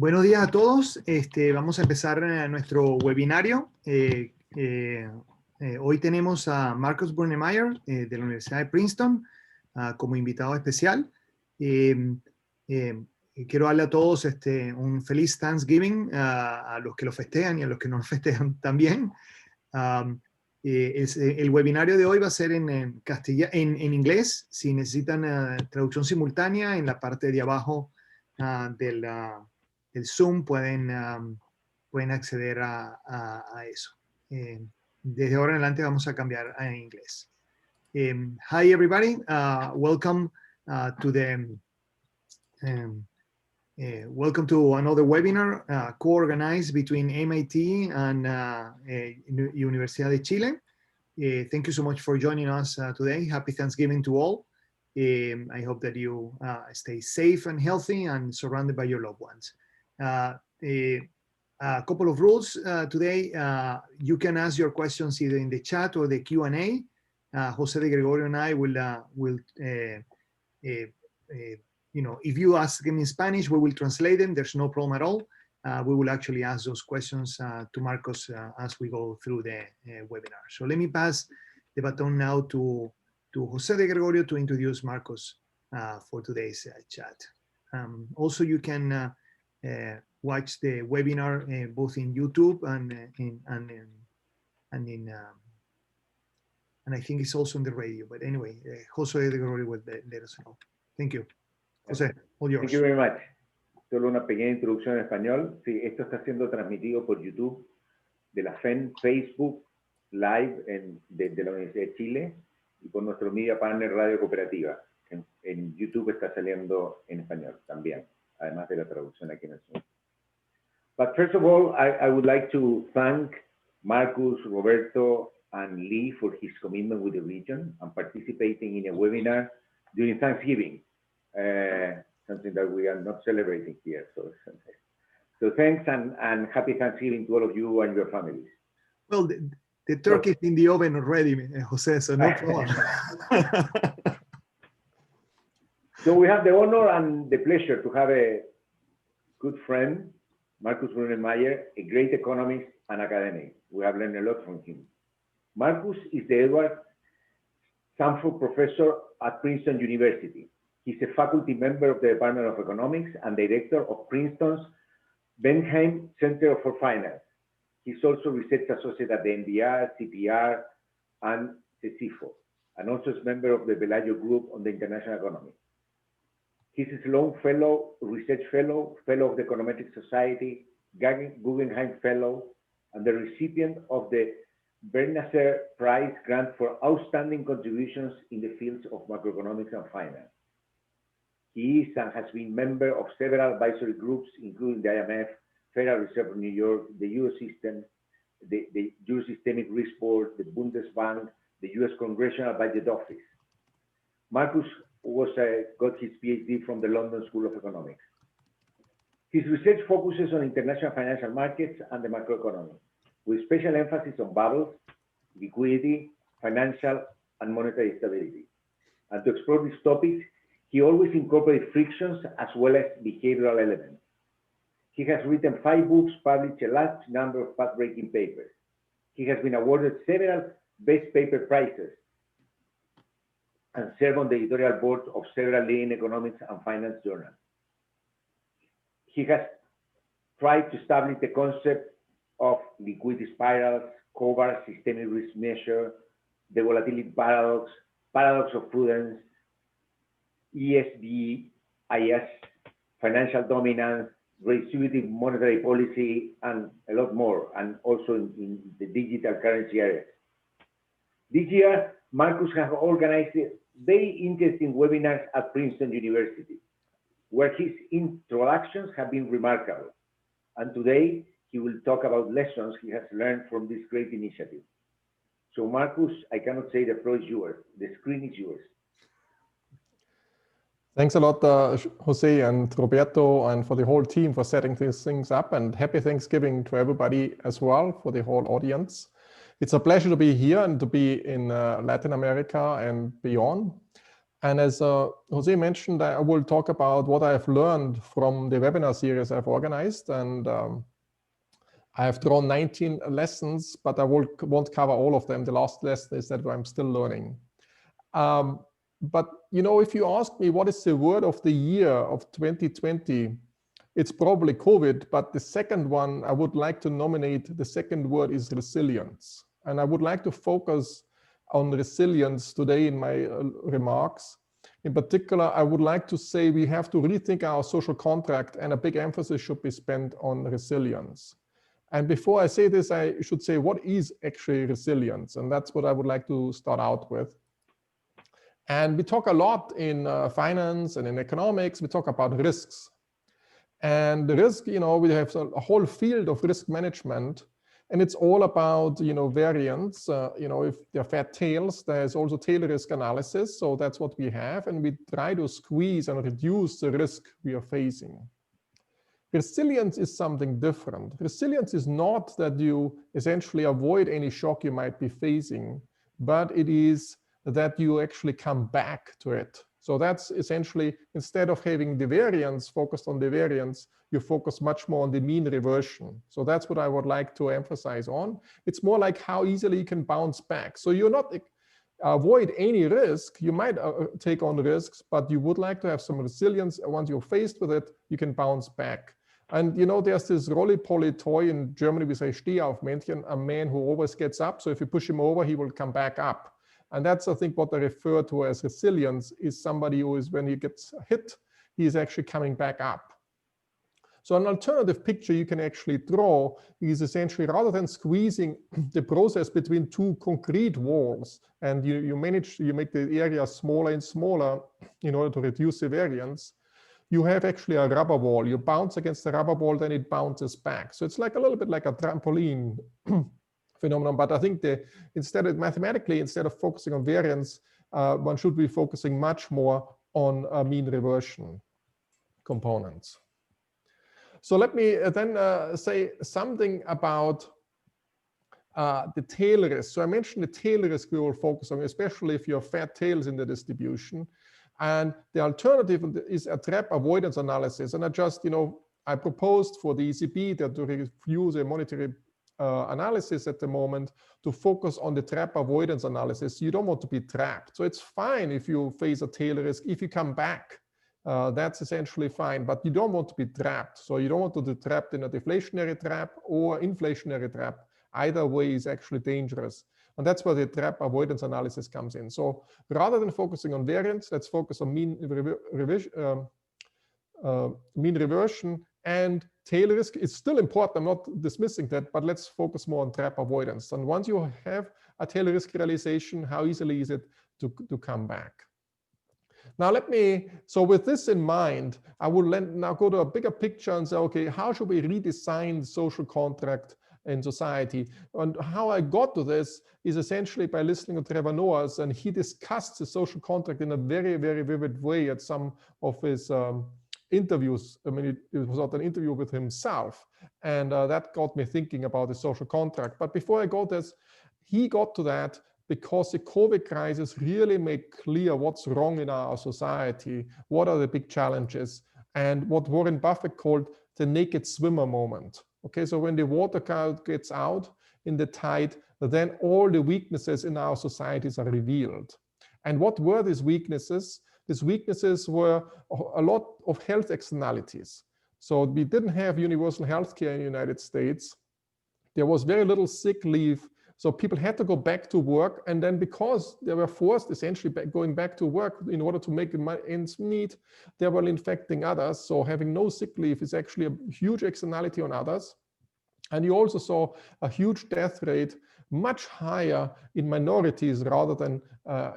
Buenos días a todos. Vamos a empezar nuestro webinario. Hoy tenemos a Marcus Brunnemeyer de la Universidad de Princeton como invitado especial. Quiero darle a todos un feliz Thanksgiving a los que lo festejan y a los que no lo festejan también. El webinario de hoy va a ser en inglés. Si necesitan traducción simultánea, en la parte de abajo del Zoom pueden acceder a eso. Desde ahora en adelante vamos a cambiar a inglés. Hi everybody, welcome to the welcome to another webinar co-organized between MIT and Universidad de Chile. Thank you so much for joining us today. Happy Thanksgiving to all. I hope that you stay safe and healthy and surrounded by your loved ones. A couple of rules today. You can ask your questions either in the chat or the Q&A. Jose de Gregorio and I will if you ask them in Spanish, we will translate them. There's no problem at all. We will actually ask those questions to Marcos as we go through the webinar. So let me pass the baton now to Jose de Gregorio to introduce Marcos for today's chat. Also, you can watch the webinar both in YouTube and I think it's also on the radio. But anyway, Jose de Gregorio will let us know. Thank you. José, all yours. Thank you very much. Solo una pequeña introducción en español. Sí, esto está siendo transmitido por YouTube de la FEN, Facebook Live de la Universidad de Chile y por nuestro media partner Radio Cooperativa. En YouTube está saliendo en español también, además de la traducción aquí en el Zoom. But first of all, I would like to thank Marcus, Roberto, and Lee for his commitment with the region and participating in a webinar during Thanksgiving. Something that we are not celebrating here. So thanks and happy Thanksgiving to all of you and your families. Well, the turkey is in the oven already, Jose, so no problem. So we have the honor and the pleasure to have a good friend, Marcus Brunnemeyer, a great economist and academic. We have learned a lot from him. Marcus is the Edward Sanford Professor at Princeton University. He's a faculty member of the Department of Economics and director of Princeton's Bentheim Center for Finance. He's also research associate at the NBR, CPR, and CECIFO, and also is member of the Bellagio Group on the International Economy. He's a Sloan Fellow, Research Fellow, Fellow of the Econometric Society, Guggenheim Fellow, and the recipient of the Bernasser Prize grant for outstanding contributions in the fields of macroeconomics and finance. He is and has been member of several advisory groups, including the IMF, Federal Reserve of New York, the Eurosystem, the Eurosystemic Risk Board, the Bundesbank, the US Congressional Budget Office. Marcus got his PhD from the London School of Economics. His research focuses on international financial markets and the macroeconomy, with special emphasis on bubbles, liquidity, financial and monetary stability. And to explore these topics, he always incorporates frictions as well as behavioral elements. He has written 5 books, published a large number of path-breaking papers. He has been awarded several best paper prizes and served on the editorial board of several leading economics and finance journals. He has tried to establish the concept of liquidity spirals, covert systemic risk measure, the volatility paradox, paradox of prudence, ESBIS, financial dominance, restrictive monetary policy, and a lot more, and also in the digital currency area. This year, Marcus has organized very interesting webinars at Princeton University, where his introductions have been remarkable. And today, he will talk about lessons he has learned from this great initiative. So Marcus, I cannot say the floor is yours. The screen is yours. Thanks a lot, Jose and Roberto, and for the whole team for setting these things up, and happy Thanksgiving to everybody as well, for the whole audience. It's a pleasure to be here and to be in Latin America and beyond. And as Jose mentioned, I will talk about what I've learned from the webinar series I've organized. And I have drawn 19 lessons, but I won't cover all of them. The last lesson is that I'm still learning. But, you know, if you ask me what is the word of the year of 2020, it's probably COVID, but the second one I would like to nominate, the second word is resilience. And I would like to focus on resilience today in my remarks. In particular, I would like to say we have to rethink our social contract, and a big emphasis should be spent on resilience. And before I say this, I should say what is actually resilience? And that's what I would like to start out with. And we talk a lot in finance and in economics, we talk about risks. And the risk, you know, we have a whole field of risk management, and it's all about, you know, variance. You know, if there are fat tails, there's also tail risk analysis. So that's what we have. And we try to squeeze and reduce the risk we are facing. Resilience is something different. Resilience is not that you essentially avoid any shock you might be facing, but it is that you actually come back to it. So that's essentially, instead of having the variance, focused on the variance, you focus much more on the mean reversion. So that's what I would like to emphasize on. It's more like how easily you can bounce back. So you're not avoid any risk. You might take on risks, but you would like to have some resilience. Once you're faced with it, you can bounce back. And you know, there's this roly-poly toy in Germany, we say Stehaufmännchen, a man who always gets up. So if you push him over, he will come back up. And that's, I think, what I refer to as resilience, is somebody who is, when he gets hit, he is actually coming back up. So an alternative picture you can actually draw is essentially, rather than squeezing the process between two concrete walls, and you make the area smaller and smaller in order to reduce the variance, you have actually a rubber wall. You bounce against the rubber wall, then it bounces back. So it's like a little bit like a trampoline phenomenon, but I think instead of focusing on variance, one should be focusing much more on mean reversion components. So let me then say something about the tail risk. So I mentioned the tail risk we will focus on, especially if you have fat tails in the distribution. And the alternative is a trap avoidance analysis. And I proposed for the ECB that to review the monetary analysis at the moment to focus on the trap avoidance analysis. You don't want to be trapped. So it's fine if you face a tail risk. If you come back, that's essentially fine, but you don't want to be trapped. So you don't want to be trapped in a deflationary trap or inflationary trap. Either way is actually dangerous. And that's where the trap avoidance analysis comes in. So rather than focusing on variance, let's focus on mean reversion, and tail risk is still important. I'm not dismissing that, but let's focus more on trap avoidance. And once you have a tail risk realization, how easily is it to come back? Now so with this in mind, I will now go to a bigger picture and say, okay, how should we redesign the social contract in society? And how I got to this is essentially by listening to Trevor Noahs, and he discussed the social contract in a very, very vivid way at some of his interviews. I mean, it was not an interview with himself, and that got me thinking about the social contract. But before I go this, he got to that because the COVID crisis really made clear what's wrong in our society, what are the big challenges, and what Warren Buffett called the naked swimmer moment. Okay, so when the water gets out in the tide, then all the weaknesses in our societies are revealed. And what were these weaknesses? These weaknesses were a lot of health externalities. So we didn't have universal health care in the United States. There was very little sick leave. So people had to go back to work. And then because they were forced essentially going back to work in order to make ends meet, they were infecting others. So having no sick leave is actually a huge externality on others. And you also saw a huge death rate, much higher in minorities rather than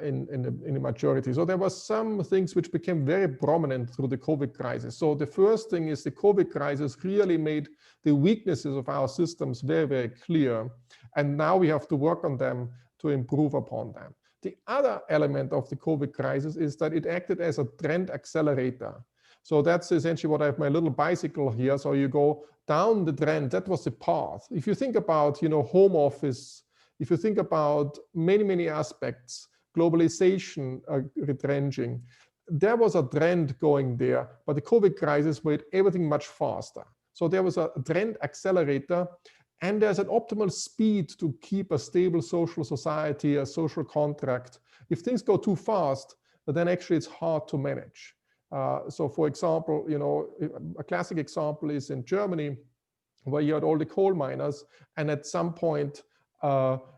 in the majority. So there were some things which became very prominent through the COVID crisis. So the first thing is the COVID crisis really made the weaknesses of our systems very, very clear. And now we have to work on them to improve upon them. The other element of the COVID crisis is that it acted as a trend accelerator. So that's essentially what I have my little bicycle here. So you go down the trend, that was the path. If you think about, home office, if you think about many, many aspects, globalization retrenching. There was a trend going there, but the COVID crisis made everything much faster. So there was a trend accelerator, and there's an optimal speed to keep a stable social society, a social contract. If things go too fast, then actually it's hard to manage. So for example, you know, a classic example is in Germany, where you had all the coal miners, and at some point,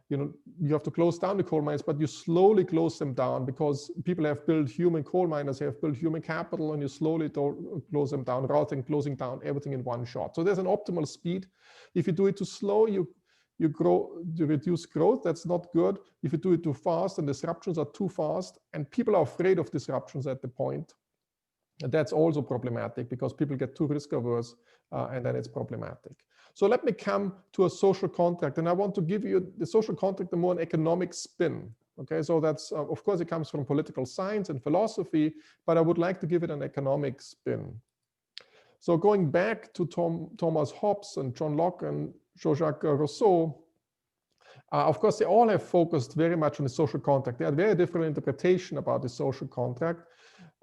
you know, you have to close down the coal mines, but you slowly close them down because people have built human coal miners, have built human capital, and you slowly close them down rather than closing down everything in one shot. So there's an optimal speed. If you do it too slow, you reduce growth. That's not good. If you do it too fast and disruptions are too fast, and people are afraid of disruptions at the point, that's also problematic because people get too risk averse, and then it's problematic. So let me come to a social contract, and I want to give you the social contract a more an economic spin. Okay, so that's of course it comes from political science and philosophy, but I would like to give it an economic spin. So going back to Thomas Hobbes and John Locke and Jean-Jacques Rousseau, of course they all have focused very much on the social contract. They had very different interpretation about the social contract,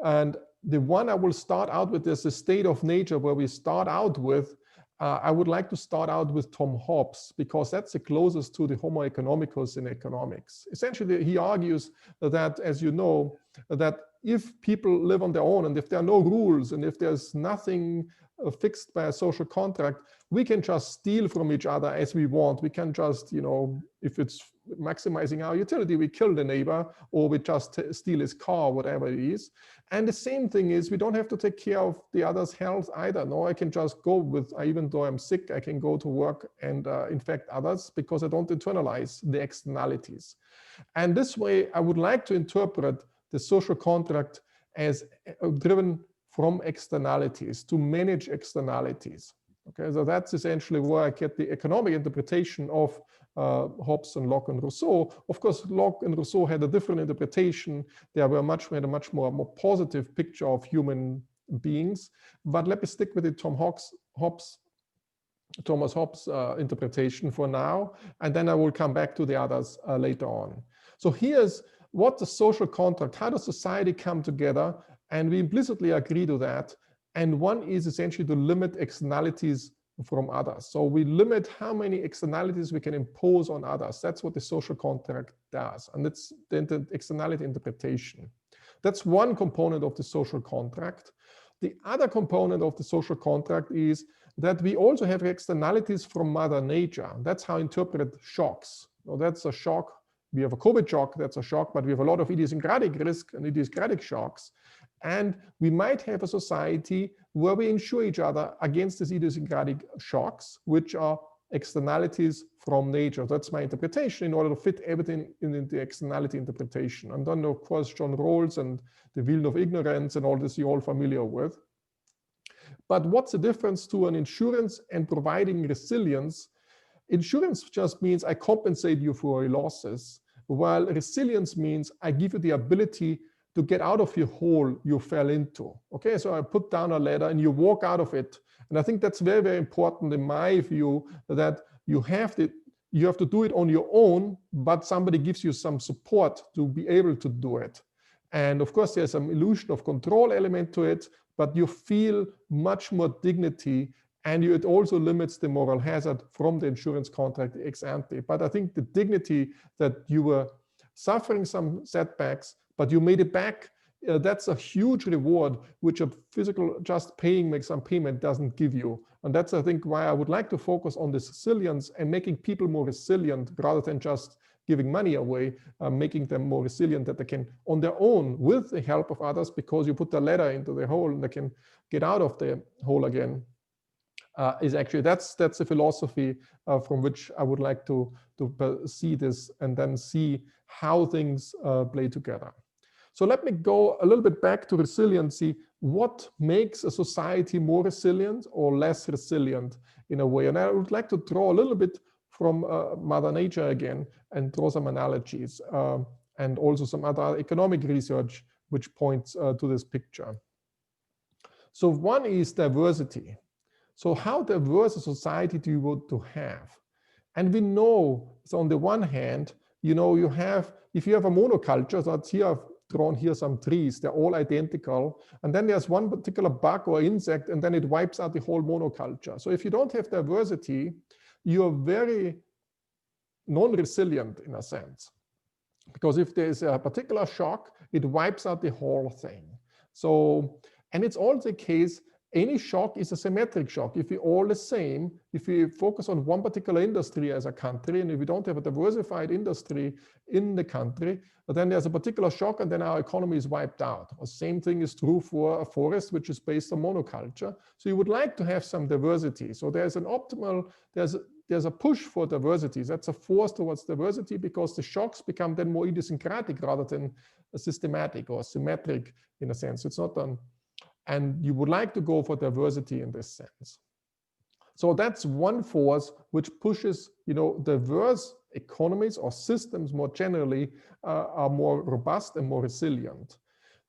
and the one I will start out with is the state of nature, where we start out with. I would like to start out with Tom Hobbes, because that's the closest to the Homo economicus in economics. Essentially, he argues that, as you know, that if people live on their own, and if there are no rules, and if there's nothing fixed by a social contract, we can just steal from each other as we want. We can just, you know, if it's maximizing our utility, we kill the neighbor, or we just steal his car, whatever it is. And the same thing is, we don't have to take care of the other's health either. No, I can just go with, even though I'm sick, I can go to work and infect others because I don't internalize the externalities. And this way, I would like to interpret the social contract as driven from externalities, to manage externalities. Okay, so that's essentially where I get the economic interpretation of Hobbes and Locke and Rousseau. Of course, Locke and Rousseau had a different had a much more positive picture of human beings. But let me stick with the Thomas Hobbes interpretation for now, and then I will come back to the others later on. So here's what the social contract, how does society come together? And we implicitly agree to that. And one is essentially to limit externalities from others. So we limit how many externalities we can impose on others. That's what the social contract does. And it's the externality interpretation. That's one component of the social contract. The other component of the social contract is that we also have externalities from Mother Nature. That's how I interpret shocks. So that's a shock. We have a COVID shock, that's a shock, but we have a lot of idiosyncratic risk and idiosyncratic shocks. And we might have a society where we insure each other against these idiosyncratic shocks, which are externalities from nature. That's my interpretation in order to fit everything in the externality interpretation. And then, of course, John Rawls and the Wheel of Ignorance and all this you're all familiar with. But what's the difference to an insurance and providing resilience? Insurance just means I compensate you for your losses, while resilience means I give you the ability to get out of your hole you fell into. Okay, so I put down a ladder and you walk out of it. And I think that's very, very important in my view, that you have to do it on your own, but somebody gives you some support to be able to do it. And of course, there's some illusion of control element to it, but you feel much more dignity, and it also limits the moral hazard from the insurance contract ex ante. But I think the dignity that you were suffering some setbacks, but you made it back, that's a huge reward, which a physical just make some payment doesn't give you. And that's, I think, why I would like to focus on this resilience and making people more resilient rather than just giving money away, making them more resilient, that they can, on their own, with the help of others, because you put the ladder into the hole and they can get out of the hole again. Is actually, that's the philosophy from which I would like to see this and then see how things play together. So let me go a little bit back to resiliency. What makes a society more resilient or less resilient in a way? And I would like to draw a little bit from Mother Nature again and draw some analogies and also some other economic research which points to this picture. So one is diversity. So how diverse a society do you want to have? And we know, so on the one hand, you know, if you have a monoculture, so that's here I've drawn here some trees, they're all identical, and then there's one particular bug or insect, and then it wipes out the whole monoculture. So if you don't have diversity, you're very non-resilient in a sense, because if there's a particular shock, it wipes out the whole thing. So, and it's also the case, any shock is a symmetric shock. If we're all the same, if we focus on one particular industry as a country, and if we don't have a diversified industry in the country, then there's a particular shock and then our economy is wiped out. The same thing is true for a forest, which is based on monoculture. So you would like to have some diversity. So there's an optimal, there's a push for diversity. That's a force towards diversity because the shocks become then more idiosyncratic rather than systematic or symmetric in a sense. It's not done. And you would like to go for diversity in this sense. So that's one force which pushes, you know, diverse economies or systems more generally are more robust and more resilient.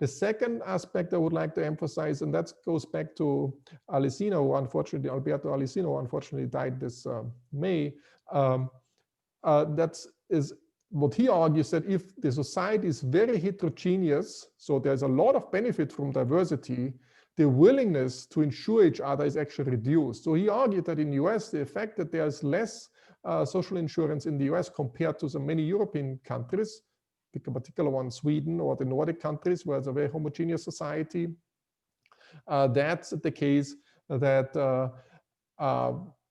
The second aspect I would like to emphasize, and that goes back to Alessino, who unfortunately, Alberto Alessino, unfortunately died this May. That is what he argues, that if the society is very heterogeneous, so there's a lot of benefit from diversity, the willingness to insure each other is actually reduced. So he argued that in the US, the fact that there's less social insurance in the US compared to so many European countries, pick a particular one, Sweden or the Nordic countries, where it's a very homogeneous society, that's the case that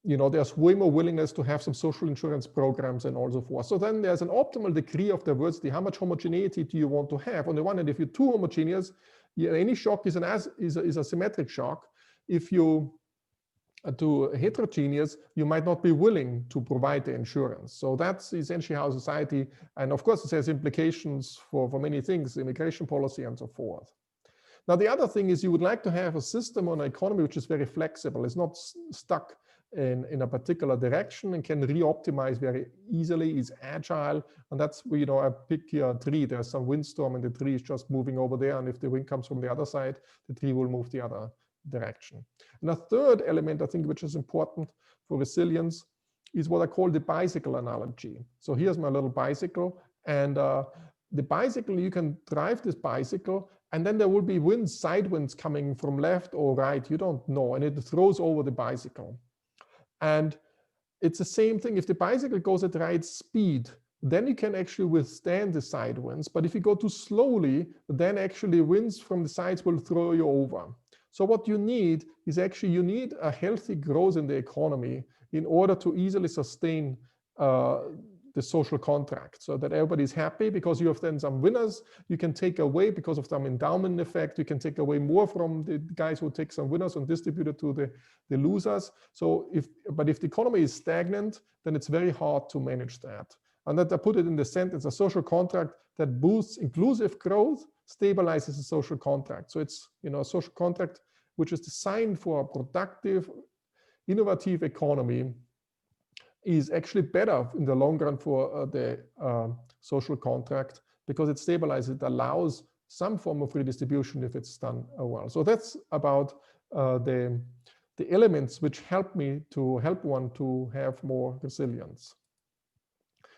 you know, there's way more willingness to have some social insurance programs and all so forth. So then there's an optimal degree of diversity. How much homogeneity do you want to have? On the one hand, if you're too homogeneous, any shock is a symmetric shock. If you too heterogeneous, you might not be willing to provide the insurance. So that's essentially how society, and of course it has implications for many things, immigration policy and so forth. Now, the other thing is you would like to have a system or an economy which is very flexible. It's not stuck in a particular direction and can re-optimize very easily, is agile. And that's, you know, I pick here a tree, there's some windstorm and the tree is just moving over there. And if the wind comes from the other side, the tree will move the other direction. And a third element, I think, which is important for resilience is what I call the bicycle analogy. So here's my little bicycle, and the bicycle, you can drive this bicycle, and then there will be winds, side winds coming from left or right, you don't know, and it throws over the bicycle. And it's the same thing. If the bicycle goes at the right speed, then you can actually withstand the side winds. But if you go too slowly, then actually winds from the sides will throw you over. So what you need is actually, you need a healthy growth in the economy in order to easily sustain the social contract, so that everybody's happy, because you have then some winners you can take away because of some endowment effect. You can take away more from the guys who take some winners and distribute it to the losers. So but if the economy is stagnant, then it's very hard to manage that. And that I put it in the sentence, a social contract that boosts inclusive growth stabilizes the social contract. So it's, you know, a social contract which is designed for a productive, innovative economy is actually better in the long run for the social contract, because it stabilizes, it allows some form of redistribution if it's done well. So that's about the elements which help one to have more resilience.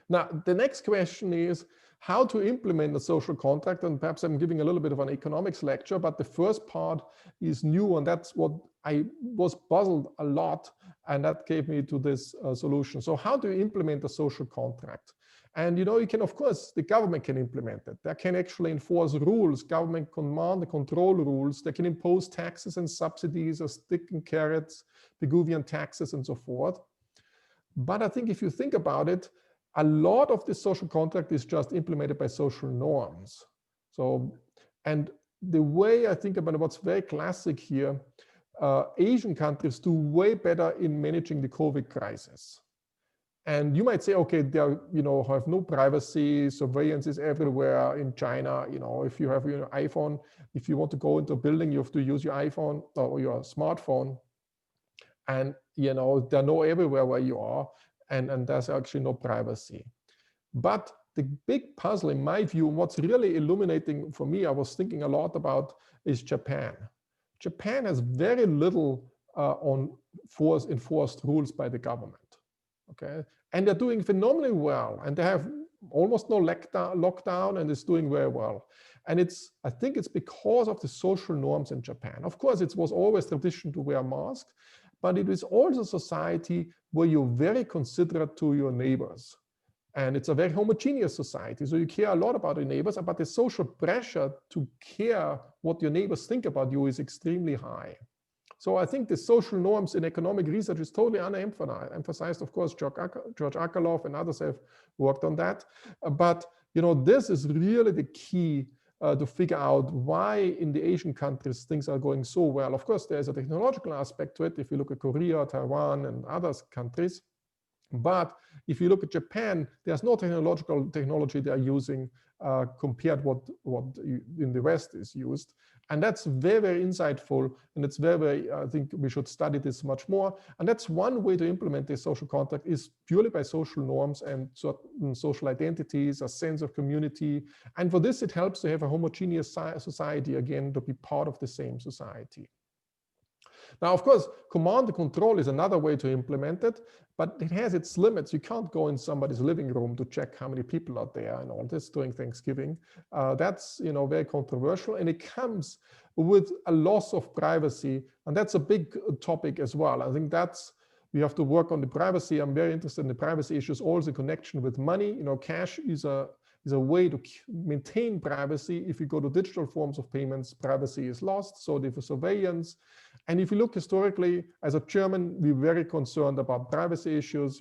Now, the next question is how to implement a social contract, and perhaps I'm giving a little bit of an economics lecture, but the first part is new, and that's what I was puzzled a lot, and that gave me to this solution. So how do you implement a social contract? And, you know, you can, of course, the government can implement it. They can actually enforce rules, government command and control rules. They can impose taxes and subsidies, or stick and carrots, Pigouvian taxes and so forth. But I think if you think about it, a lot of this social contract is just implemented by social norms. So, and the way I think about it, what's very classic here, Asian countries do way better in managing the COVID crisis. And you might say, okay, they are, you know, have no privacy, surveillance is everywhere in China. You know, if you have your iPhone, if you want to go into a building, you have to use your iPhone or your smartphone. And, you know, they know everywhere where you are, and there's actually no privacy. But the big puzzle, in my view, what's really illuminating for me, I was thinking a lot about, is Japan. Japan has very little enforced rules by the government. Okay, and they're doing phenomenally well, and they have almost no lockdown and is doing very well. And I think it's because of the social norms in Japan. Of course, it was always tradition to wear masks, but it is also a society where you're very considerate to your neighbors. And it's a very homogeneous society. So you care a lot about your neighbors, but the social pressure to care what your neighbors think about you is extremely high. So I think the social norms in economic research is totally emphasized. Of course, George Akerlof and others have worked on that. But this is really the key to figure out why in the Asian countries things are going so well. Of course, there's a technological aspect to it if you look at Korea, Taiwan, and other countries. But if you look at Japan, there's no technology they are using compared what in the West is used. And that's very, very insightful. And it's very, I think we should study this much more. And that's one way to implement this social contract is purely by social norms and certain social identities, a sense of community. And for this, it helps to have a homogeneous society, again, to be part of the same society. Now, of course, command and control is another way to implement it, but it has its limits. You can't go in somebody's living room to check how many people are there and all this during Thanksgiving. That's very controversial, and it comes with a loss of privacy, and that's a big topic as well. I think we have to work on the privacy. I'm very interested in the privacy issues, also in connection with money. Cash is a way to maintain privacy. If you go to digital forms of payments, privacy is lost. So the surveillance. And if you look historically, as a German, we're very concerned about privacy issues,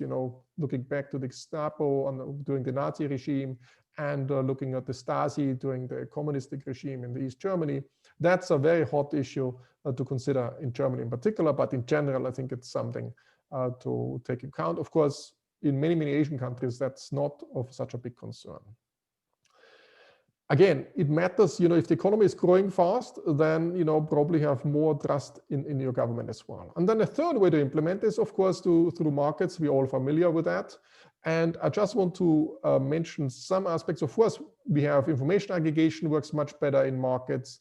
looking back to the Gestapo during the Nazi regime and looking at the Stasi during the communistic regime in East Germany. That's a very hot issue to consider in Germany in particular, but in general, I think it's something to take into account. Of course, in many, many Asian countries, that's not of such a big concern. Again, it matters, if the economy is growing fast, then, probably have more trust in your government as well. And then the third way to implement is, of course, through markets. We're all familiar with that. And I just want to mention some aspects. Of course, we have information aggregation works much better in markets.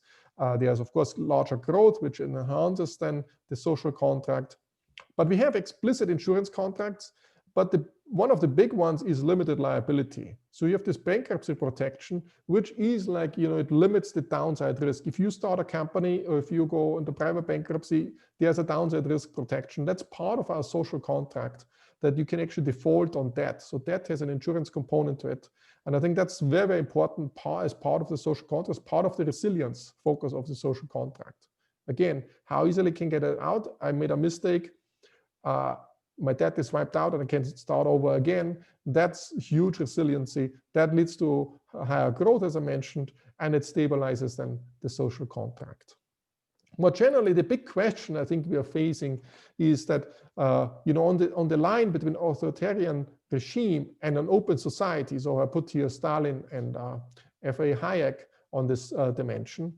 There's, of course, larger growth, which enhances then the social contract. But we have explicit insurance contracts. But one of the big ones is limited liability. So you have this bankruptcy protection, which is like, it limits the downside risk. If you start a company or if you go into private bankruptcy, there's a downside risk protection. That's part of our social contract, that you can actually default on debt. So debt has an insurance component to it. And I think that's very, very important as part of the social contract, as part of the resilience focus of the social contract. Again, how easily can get it out? I made a mistake. My debt is wiped out and I can start over again. That's huge resiliency. That leads to higher growth, as I mentioned, and it stabilizes then the social contract. More generally, the big question I think we are facing is that, on the line between authoritarian regime and an open society. So I put here Stalin and F.A. Hayek on this dimension.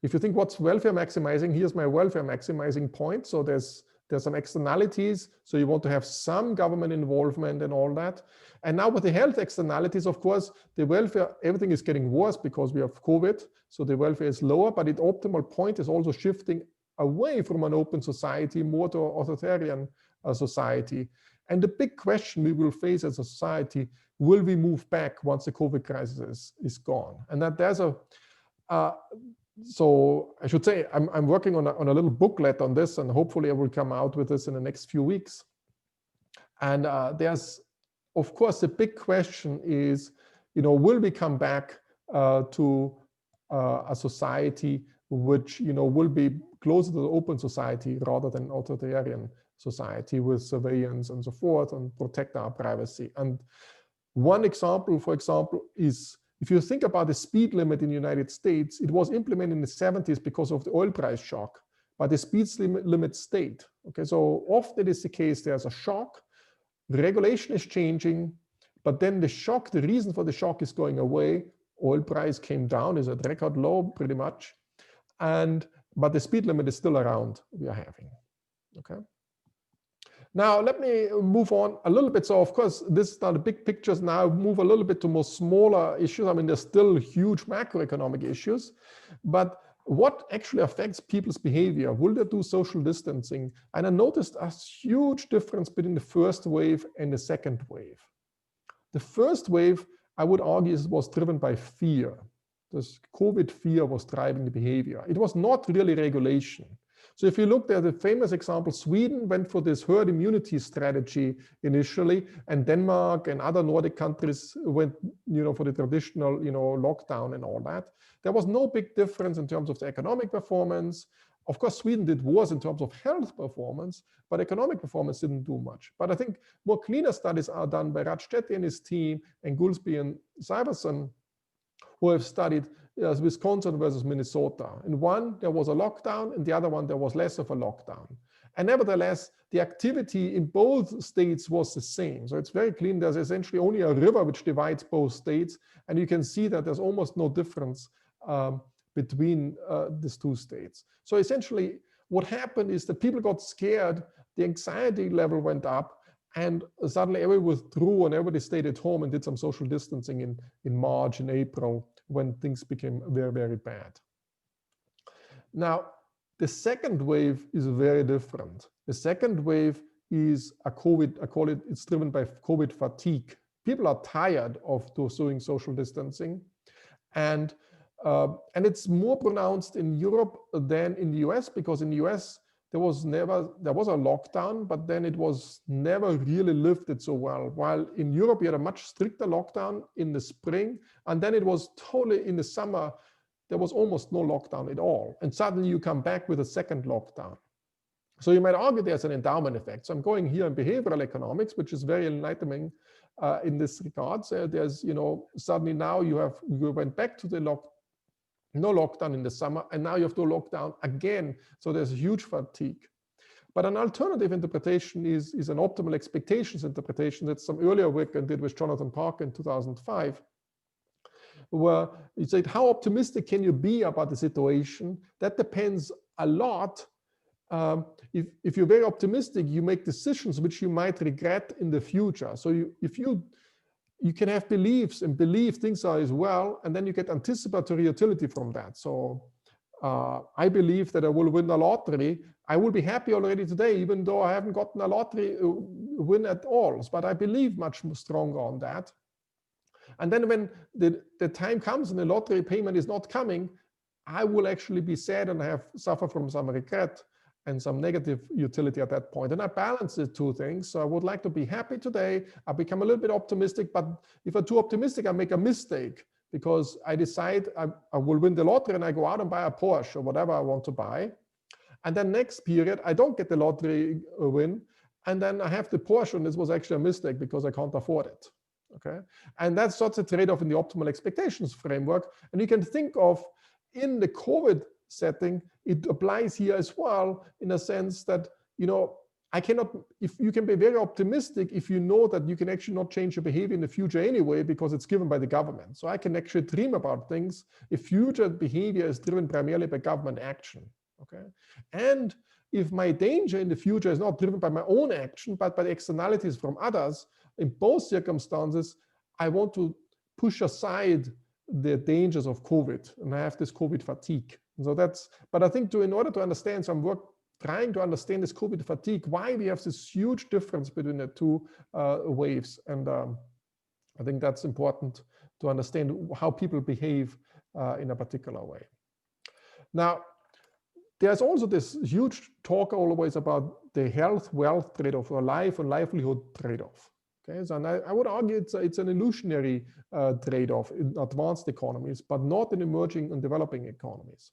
If you think what's welfare maximizing, here's my welfare maximizing point. So there's some externalities. So you want to have some government involvement and all that. And now with the health externalities, of course, the welfare, everything is getting worse because we have COVID. So the welfare is lower, but the optimal point is also shifting away from an open society, more to an authoritarian society. And the big question we will face as a society, will we move back once the COVID crisis is gone? And that there's so I should say I'm working on a little booklet on this, and hopefully I will come out with this in the next few weeks. And there's, of course, the big question is, will we come back to a society which, will be closer to the open society rather than authoritarian society with surveillance and so forth and protect our privacy? And one example, for example, is if you think about the speed limit in the United States, it was implemented in the 70s because of the oil price shock, but the speed limit stayed. Okay, so often it is the case, there's a shock, regulation is changing, but then the shock, the reason for the shock is going away. Oil price came down, is at record low pretty much, but the speed limit is still around, we are having. Okay. Now, let me move on a little bit. So, of course, this is not the big pictures. Now, move a little bit to more smaller issues. I mean, there's still huge macroeconomic issues, but what actually affects people's behavior? Will they do social distancing? And I noticed a huge difference between the first wave and the second wave. The first wave, I would argue, was driven by fear. This COVID fear was driving the behavior. It was not really regulation. So if you looked at the famous example, Sweden went for this herd immunity strategy initially, and Denmark and other Nordic countries went, for the traditional, lockdown and all that. There was no big difference in terms of the economic performance. Of course, Sweden did worse in terms of health performance, but economic performance didn't do much. But I think more cleaner studies are done by Raj Chetty and his team, and Goolsby and Syverson, who have studied Wisconsin versus Minnesota. In one, there was a lockdown, in the other one, there was less of a lockdown. And nevertheless, the activity in both states was the same. So it's very clean. There's essentially only a river which divides both states. And you can see that there's almost no difference between these two states. So essentially, what happened is that people got scared, the anxiety level went up, and suddenly everybody withdrew and everybody stayed at home and did some social distancing in March and April when things became very, very bad. Now, the second wave is very different. The second wave is a COVID, I call it, it's driven by COVID fatigue. People are tired of doing social distancing. And it's more pronounced in Europe than in the US, because in the US, there was a lockdown, but then it was never really lifted so well. While in Europe, you had a much stricter lockdown in the spring, and then it was totally in the summer, there was almost no lockdown at all. And suddenly you come back with a second lockdown. So you might argue there's an endowment effect. So I'm going here in behavioral economics, which is very enlightening in this regard. So there's, suddenly now you went back to the no lockdown in the summer, and now you have to lockdown again. So there's a huge fatigue. But an alternative interpretation is an optimal expectations interpretation. That's some earlier work I did with Jonathan Parker in 2005, where he said, how optimistic can you be about the situation? That depends a lot. If you're very optimistic, you make decisions which you might regret in the future. So if you can have beliefs and believe things are as well, and then you get anticipatory utility from that. So I believe that I will win the lottery. I will be happy already today, even though I haven't gotten a lottery win at all. But I believe much stronger on that. And then when the time comes and the lottery payment is not coming, I will actually be sad and suffer from some regret and some negative utility at that point. And I balance the two things. So I would like to be happy today. I become a little bit optimistic, but if I'm too optimistic, I make a mistake because I decide I will win the lottery and I go out and buy a Porsche or whatever I want to buy. And then next period, I don't get the lottery win. And then I have the Porsche, and this was actually a mistake because I can't afford it. Okay. And that's such a trade-off in the optimal expectations framework. And you can think of in the COVID setting, it applies here as well, in a sense that, if you can be very optimistic if you know that you can actually not change your behavior in the future anyway, because it's given by the government. So I can actually dream about things if future behavior is driven primarily by government action. Okay. And if my danger in the future is not driven by my own action, but by the externalities from others, in both circumstances, I want to push aside the dangers of COVID, and I have this COVID fatigue. So but I think in order to understand some work, trying to understand this COVID fatigue, why we have this huge difference between the two waves. And I think that's important to understand how people behave in a particular way. Now, there's also this huge talk always about the health-wealth trade-off, or life and livelihood trade-off. Okay, so I would argue it's an illusionary trade-off in advanced economies, but not in emerging and developing economies.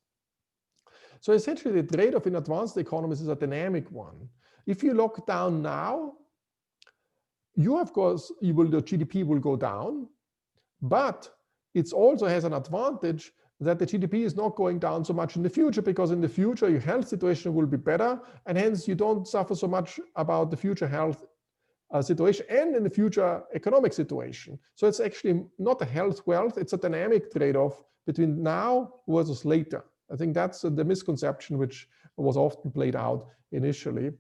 So essentially, the trade-off in advanced economies is a dynamic one. If you lock down now, the GDP will go down, but it also has an advantage that the GDP is not going down so much in the future, because in the future, your health situation will be better, and hence you don't suffer so much about the future health situation and in the future economic situation. So it's actually not a health-wealth, it's a dynamic trade-off between now versus later. I think that's the misconception which was often played out initially.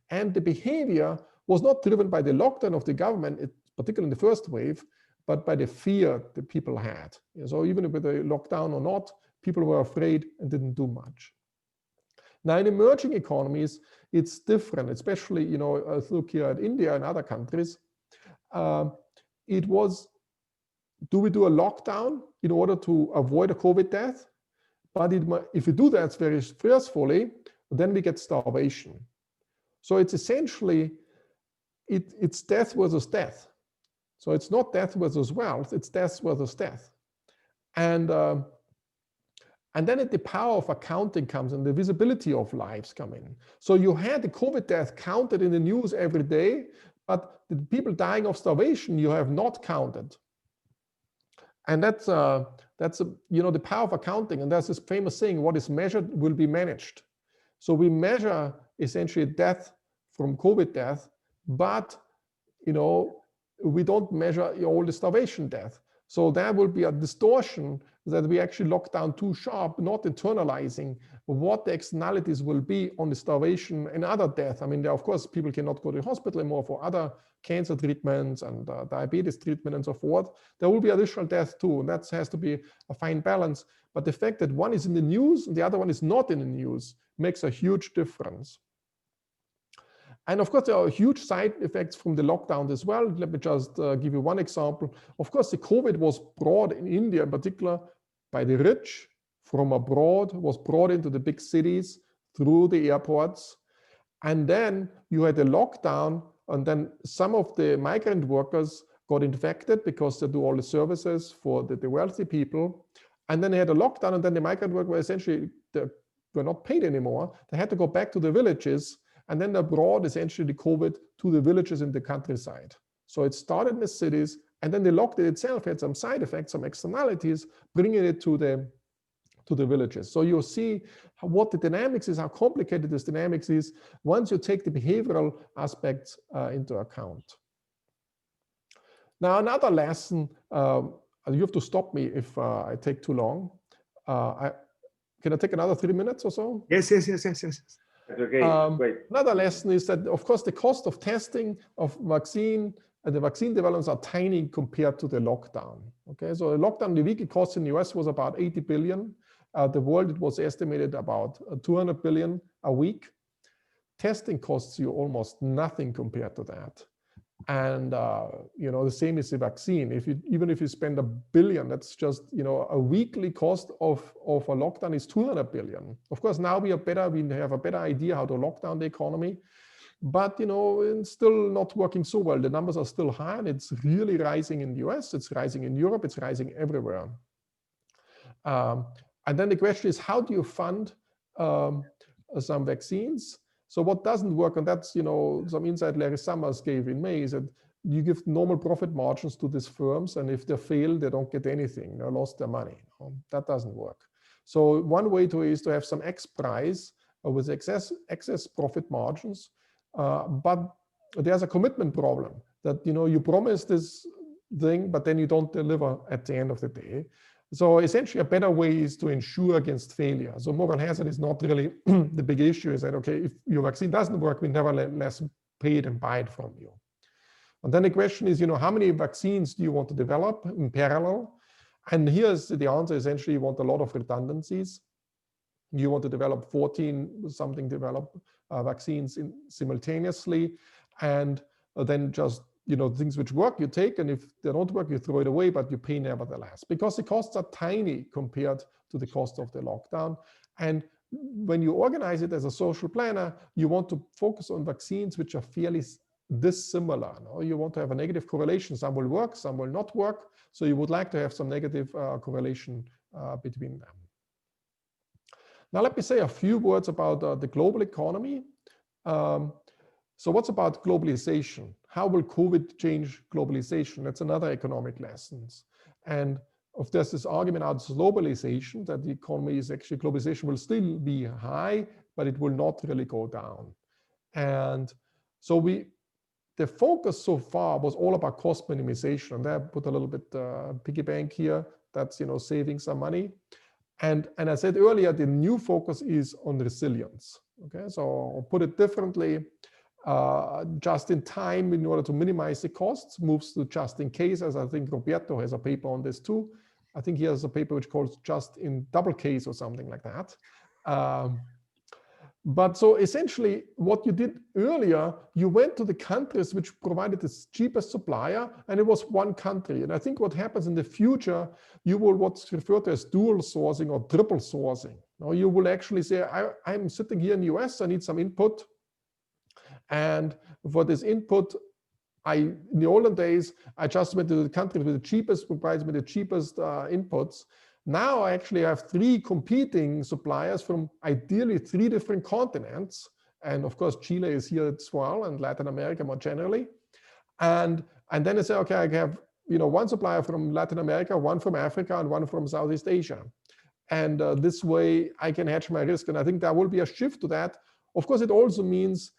And the behavior was not driven by the lockdown of the government, particularly in the first wave, but by the fear that people had. So even with the lockdown or not, people were afraid and didn't do much. Now, in emerging economies, it's different, especially, look here at India and other countries. it was, do we do a lockdown in order to avoid a COVID death? But if we do that very forcefully, then we get starvation. So it's essentially, it's death versus death. So it's not death versus wealth, it's death versus death. And then the power of accounting comes in, the visibility of lives come in. So you had the COVID death counted in the news every day, but the people dying of starvation you have not counted. And that's the power of accounting. And there's this famous saying, what is measured will be managed. So we measure essentially death from COVID death, but we don't measure all the starvation death. So there will be a distortion that we actually lock down too sharp, not internalizing what the externalities will be on the starvation and other death. I mean, of course, people cannot go to the hospital anymore for other cancer treatments and diabetes treatment and so forth. There will be additional death too, and that has to be a fine balance. But the fact that one is in the news and the other one is not in the news makes a huge difference. And of course, there are huge side effects from the lockdown as well. Let me just give you one example. Of course, the COVID was brought in India in particular by the rich from abroad, was brought into the big cities through the airports. And then you had a lockdown, and then some of the migrant workers got infected because they do all the services for the wealthy people. And then they had a lockdown, and then the migrant workers essentially were not paid anymore. They had to go back to the villages. And then they brought essentially the COVID to the villages in the countryside. So it started in the cities, and then the lockdown itself had some side effects, some externalities, bringing it to the villages. So you'll see what the dynamics is, how complicated this dynamics is, once you take the behavioral aspects into account. Now, another lesson, you have to stop me if I take too long. Can I take another 3 minutes or so? Yes. That's okay. Great. Another lesson is that, of course, the cost of testing of vaccine and the vaccine developments are tiny compared to the lockdown. Okay, so the lockdown, the weekly cost in the US was about 80 billion. The world, it was estimated about 200 billion a week. Testing costs you almost nothing compared to that. And the same is the vaccine. Even if you spend $1 billion, that's just a weekly cost of a lockdown is 200 billion. Of course, now we have a better idea how to lock down the economy, but it's still not working so well. The numbers are still high, and it's really rising in the US. It's rising in Europe. It's rising everywhere. And then the question is, how do you fund some vaccines? So what doesn't work, and that's some insight Larry Summers gave in May, is that you give normal profit margins to these firms, and if they fail, they don't get anything. They lost their money. That doesn't work. So one way is to have some X price with excess profit margins, but there's a commitment problem that you promise this thing, but then you don't deliver at the end of the day. So essentially, a better way is to insure against failure. So moral hazard is not really the big issue. Is that, okay, if your vaccine doesn't work, we nevertheless pay it and buy it from you. And then the question is, how many vaccines do you want to develop in parallel? And here's the answer. Essentially, you want a lot of redundancies. You want to develop 14 something vaccines simultaneously, and then just things which work you take, and if they don't work, you throw it away, but you pay nevertheless, because the costs are tiny compared to the cost of the lockdown. And when you organize it as a social planner, you want to focus on vaccines which are fairly dissimilar. You want to have a negative correlation. Some will work, some will not work. So you would like to have some negative correlation between them. Now, let me say a few words about the global economy. So what's about globalization? How will COVID change globalization? That's another economic lessons. And if there's this argument out of globalization, that the economy is actually, globalization will still be high, but it will not really go down. And so the focus so far was all about cost minimization. And I put a little bit piggy bank here. That's, saving some money. And I said earlier, the new focus is on resilience. Okay, so I'll put it differently. Just in time, in order to minimize the costs, moves to just in case, as I think Roberto has a paper on this too. I think he has a paper which calls just in double case or something like that. But so essentially what you did earlier, you went to the countries which provided the cheapest supplier, and it was one country. And I think what happens in the future, you will what's referred to as dual sourcing or triple sourcing. Now you will actually say, I'm sitting here in the US, I need some input. And for this input, in the olden days, I just went to the country with the cheapest, provides me the cheapest inputs. Now I actually have 3 competing suppliers from ideally 3 different continents. And of course, Chile is here as well, and Latin America more generally. And then I say, okay, I have one supplier from Latin America, one from Africa, and one from Southeast Asia. And this way I can hedge my risk. And I think there will be a shift to that. Of course, it also means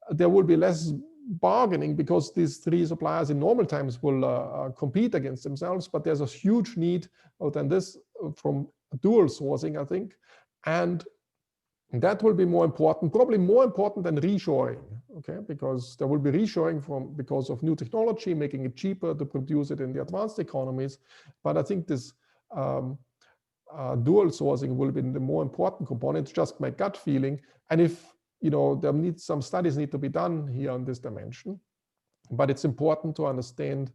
there will be less bargaining because these 3 suppliers in normal times will compete against themselves, but there's a huge need than this from dual sourcing, I think. And that will be more important, probably more important than reshoring, okay? Because there will be reshoring because of new technology, making it cheaper to produce it in the advanced economies. But I think this dual sourcing will be the more important component, just my gut feeling. And if some studies need to be done here on this dimension, but it's important to understand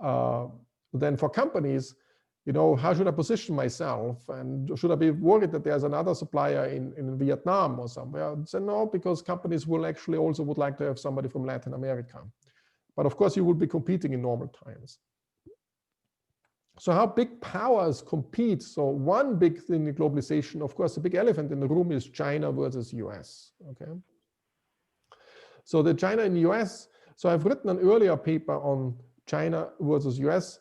then for companies, how should I position myself, and should I be worried that there's another supplier in Vietnam or somewhere? So no, because companies will actually also would like to have somebody from Latin America. But of course, you will be competing in normal times. So how big powers compete? So one big thing in globalization, of course, the big elephant in the room is China versus US, okay? So the China and US, so I've written an earlier paper on China versus US,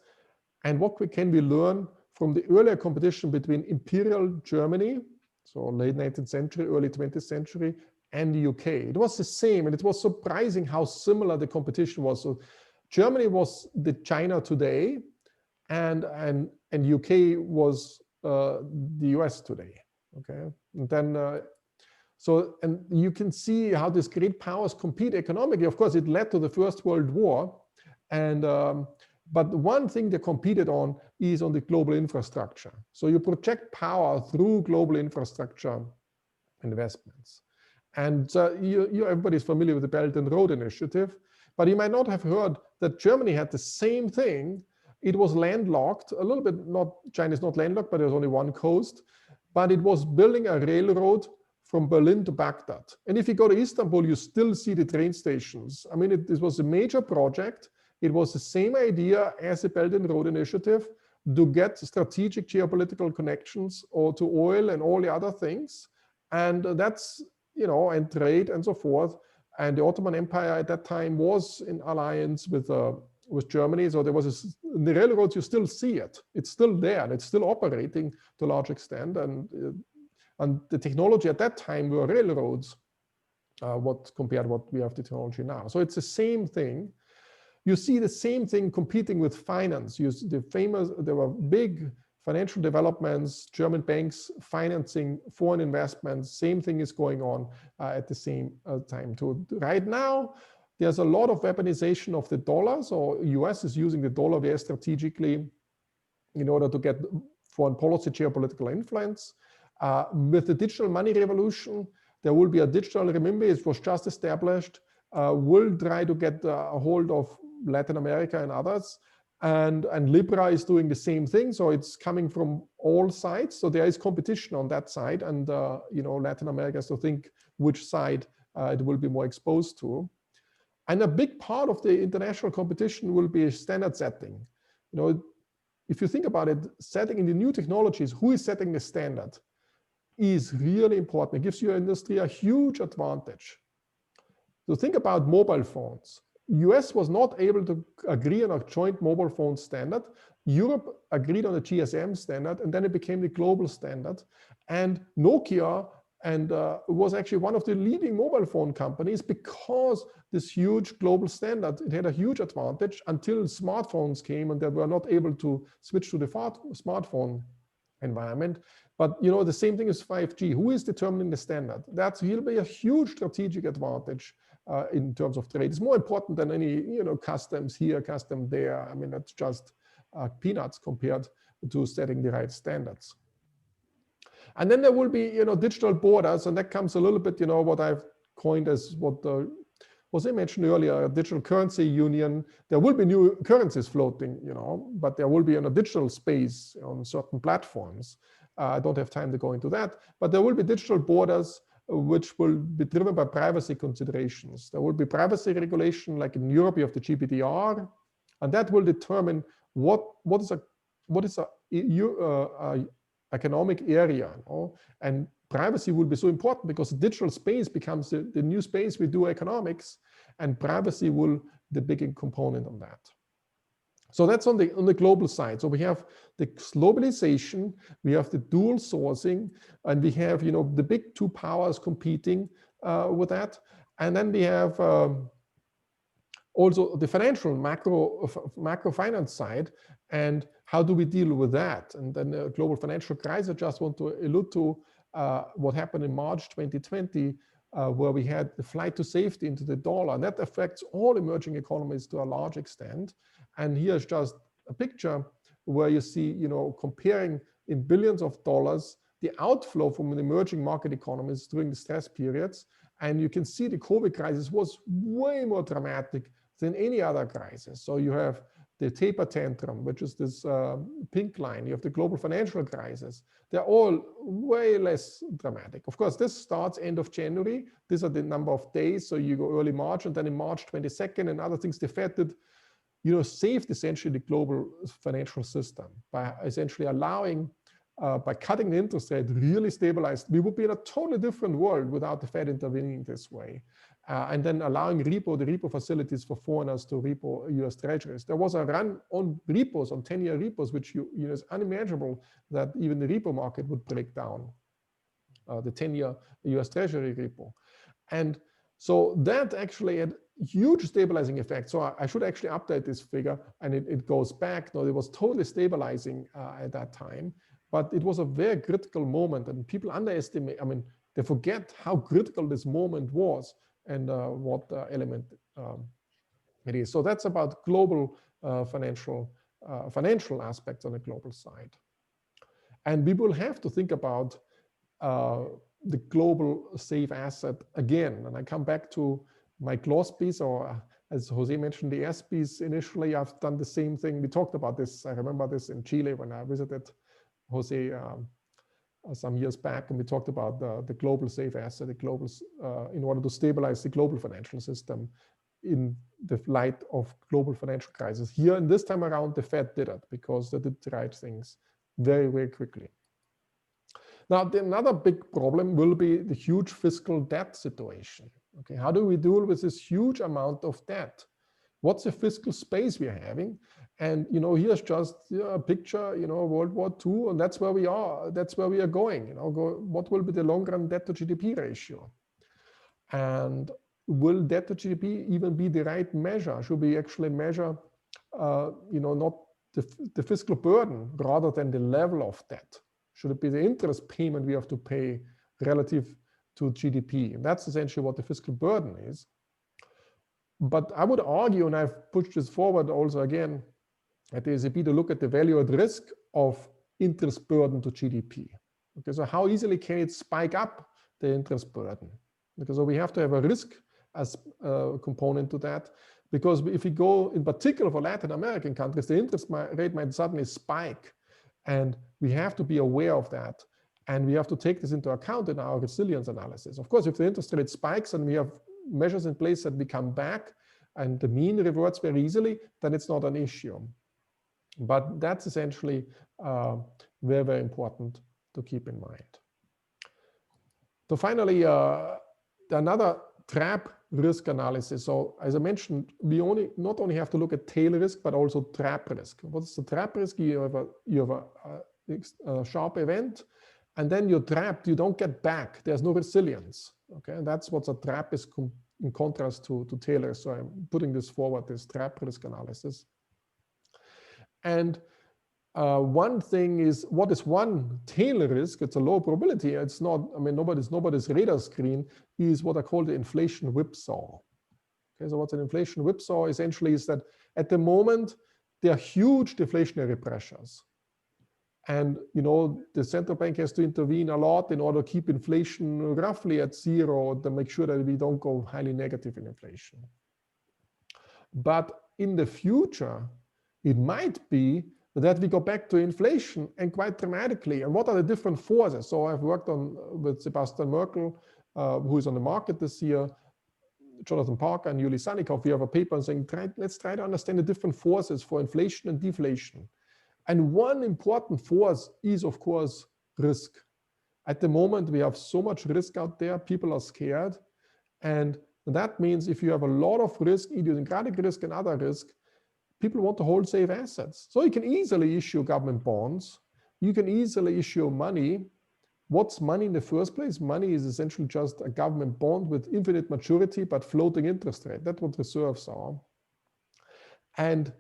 and what can we learn from the earlier competition between Imperial Germany, so late 19th century, early 20th century, and the UK. It was the same, and it was surprising how similar the competition was. So Germany was the China today, and UK was the US today, okay? And then, and you can see how these great powers compete economically. Of course, it led to the First World War, and but one thing they competed on is on the global infrastructure. So you project power through global infrastructure investments. And everybody's familiar with the Belt and Road Initiative, but you might not have heard that Germany had the same thing. It was landlocked, a little bit, China is not landlocked, but there's only one coast, but it was building a railroad from Berlin to Baghdad. And if you go to Istanbul, you still see the train stations. I mean, this was a major project. It was the same idea as the Belt and Road Initiative to get strategic geopolitical connections or to oil and all the other things. And that's, and trade and so forth. And the Ottoman Empire at that time was in alliance with Germany. So there was the railroads, you still see it. It's still there. It's still operating to a large extent. And the technology at that time were railroads, compared to what we have the technology now. So it's the same thing. You see the same thing competing with finance. There were big financial developments, German banks financing foreign investments. Same thing is going on at the same time too. Right now, there's a lot of weaponization of the dollar. So US is using the dollar very strategically in order to get foreign policy geopolitical influence. With the digital money revolution, there will be a digital renminbi. It was just established. Will try to get a hold of Latin America and others. And Libra is doing the same thing. So it's coming from all sides. So there is competition on that side. And Latin America has to think which side it will be more exposed to. And a big part of the international competition will be standard setting. If you think about it, setting in the new technologies, who is setting the standard is really important. It gives your industry a huge advantage. So think about mobile phones. US was not able to agree on a joint mobile phone standard. Europe agreed on the GSM standard, and then it became the global standard. And Nokia was actually one of the leading mobile phone companies because this huge global standard, it had a huge advantage until smartphones came and they were not able to switch to the smartphone environment. But the same thing is 5G. Who is determining the standard? Will be a huge strategic advantage in terms of trade. It's more important than any customs here, custom there. I mean, that's just peanuts compared to setting the right standards. And then there will be, digital borders, and that comes a little bit, what I've coined as what Jose mentioned earlier, a digital currency union. There will be new currencies floating, but there will be in a digital space on certain platforms. I don't have time to go into that, but there will be digital borders which will be driven by privacy considerations. There will be privacy regulation, like in Europe, you have the GDPR, and that will determine what is a economic area, and privacy will be so important because the digital space becomes the new space we do economics, and privacy will be the big component on that. So that's on the global side. So we have the globalization, we have the dual sourcing, and we have the big two powers competing with that, and then we have also the financial macro finance side, and how do we deal with that? And then the global financial crisis. I just want to allude to what happened in March 2020, where we had the flight to safety into the dollar, and that affects all emerging economies to a large extent. And here's just a picture where you see, comparing in billions of dollars, the outflow from the emerging market economies during the stress periods. And you can see the COVID crisis was way more dramatic than any other crisis. So you have the taper tantrum, which is this pink line. You have the global financial crisis. They're all way less dramatic. Of course, this starts end of January. These are the number of days. So you go early March, and then in March 22nd and other things, the Fed did, saved essentially the global financial system by essentially allowing, by cutting the interest rate, really stabilized. We would be in a totally different world without the Fed intervening this way. And then allowing the repo facilities for foreigners to repo US treasuries. There was a run on repos, on 10-year repos, which is unimaginable that even the repo market would break down, the 10-year US treasury repo. And so that actually had huge stabilizing effect. So I should actually update this figure, and it goes back. No, it was totally stabilizing at that time, but it was a very critical moment, and people underestimate, they forget how critical this moment was and what element it is. So that's about global financial aspects on the global side. And we will have to think about the global safe asset again. And I come back to my gloss piece, or as Jose mentioned, the S piece. Initially, I've done the same thing. We talked about this. I remember this in Chile when I visited Jose some years back, and we talked about the global safe asset, in order to stabilize the global financial system in the light of global financial crisis. Here, and this time around, the Fed did it because they did the right things very, very quickly. Now, another big problem will be the huge fiscal debt situation. Okay, how do we deal with this huge amount of debt? What's the fiscal space we're having? And here's just a picture, World War II, and that's where we are. That's where we are going. What will be the long-run debt to GDP ratio? And will debt to GDP even be the right measure? Should we actually measure, not the fiscal burden rather than the level of debt? Should it be the interest payment we have to pay relative to GDP? And that's essentially what the fiscal burden is. But I would argue, and I've pushed this forward also again at the ECB, to look at the value at risk of interest burden to GDP. Okay, so how easily can it spike up the interest burden? Because we have to have a risk as a component to that. Because if we go, in particular for Latin American countries, the interest rate might suddenly spike. And we have to be aware of that. And we have to take this into account in our resilience analysis. Of course, if the interest rate spikes and we have measures in place that we come back and the mean reverts very easily, then it's not an issue. But that's essentially very, very important to keep in mind. So finally, another trap risk analysis. So as I mentioned, we not only have to look at tail risk, but also trap risk. What's the trap risk? You have a sharp event, and then you're trapped. You don't get back. There's no resilience. Okay, and that's what a trap is in contrast to tail risk. So I'm putting this forward, this trap risk analysis. And one thing is, what is one tail risk? It's a low probability. It's not, nobody's radar screen is what I call the inflation whipsaw. Okay, so what's an inflation whipsaw essentially is that at the moment, there are huge deflationary pressures. And the central bank has to intervene a lot in order to keep inflation roughly at zero to make sure that we don't go highly negative in inflation. But in the future, it might be that we go back to inflation, and quite dramatically. And what are the different forces? So I've worked on with Sebastian Merkel, who is on the market this year, Jonathan Parker and Yuli Sannikov. We have a paper saying, let's try to understand the different forces for inflation and deflation. And one important force is, of course, risk. At the moment, we have so much risk out there, people are scared. And that means if you have a lot of risk, idiosyncratic risk and other risk, people want to hold safe assets. So you can easily issue government bonds. You can easily issue money. What's money in the first place? Money is essentially just a government bond with infinite maturity, but floating interest rate. That's what reserves are. And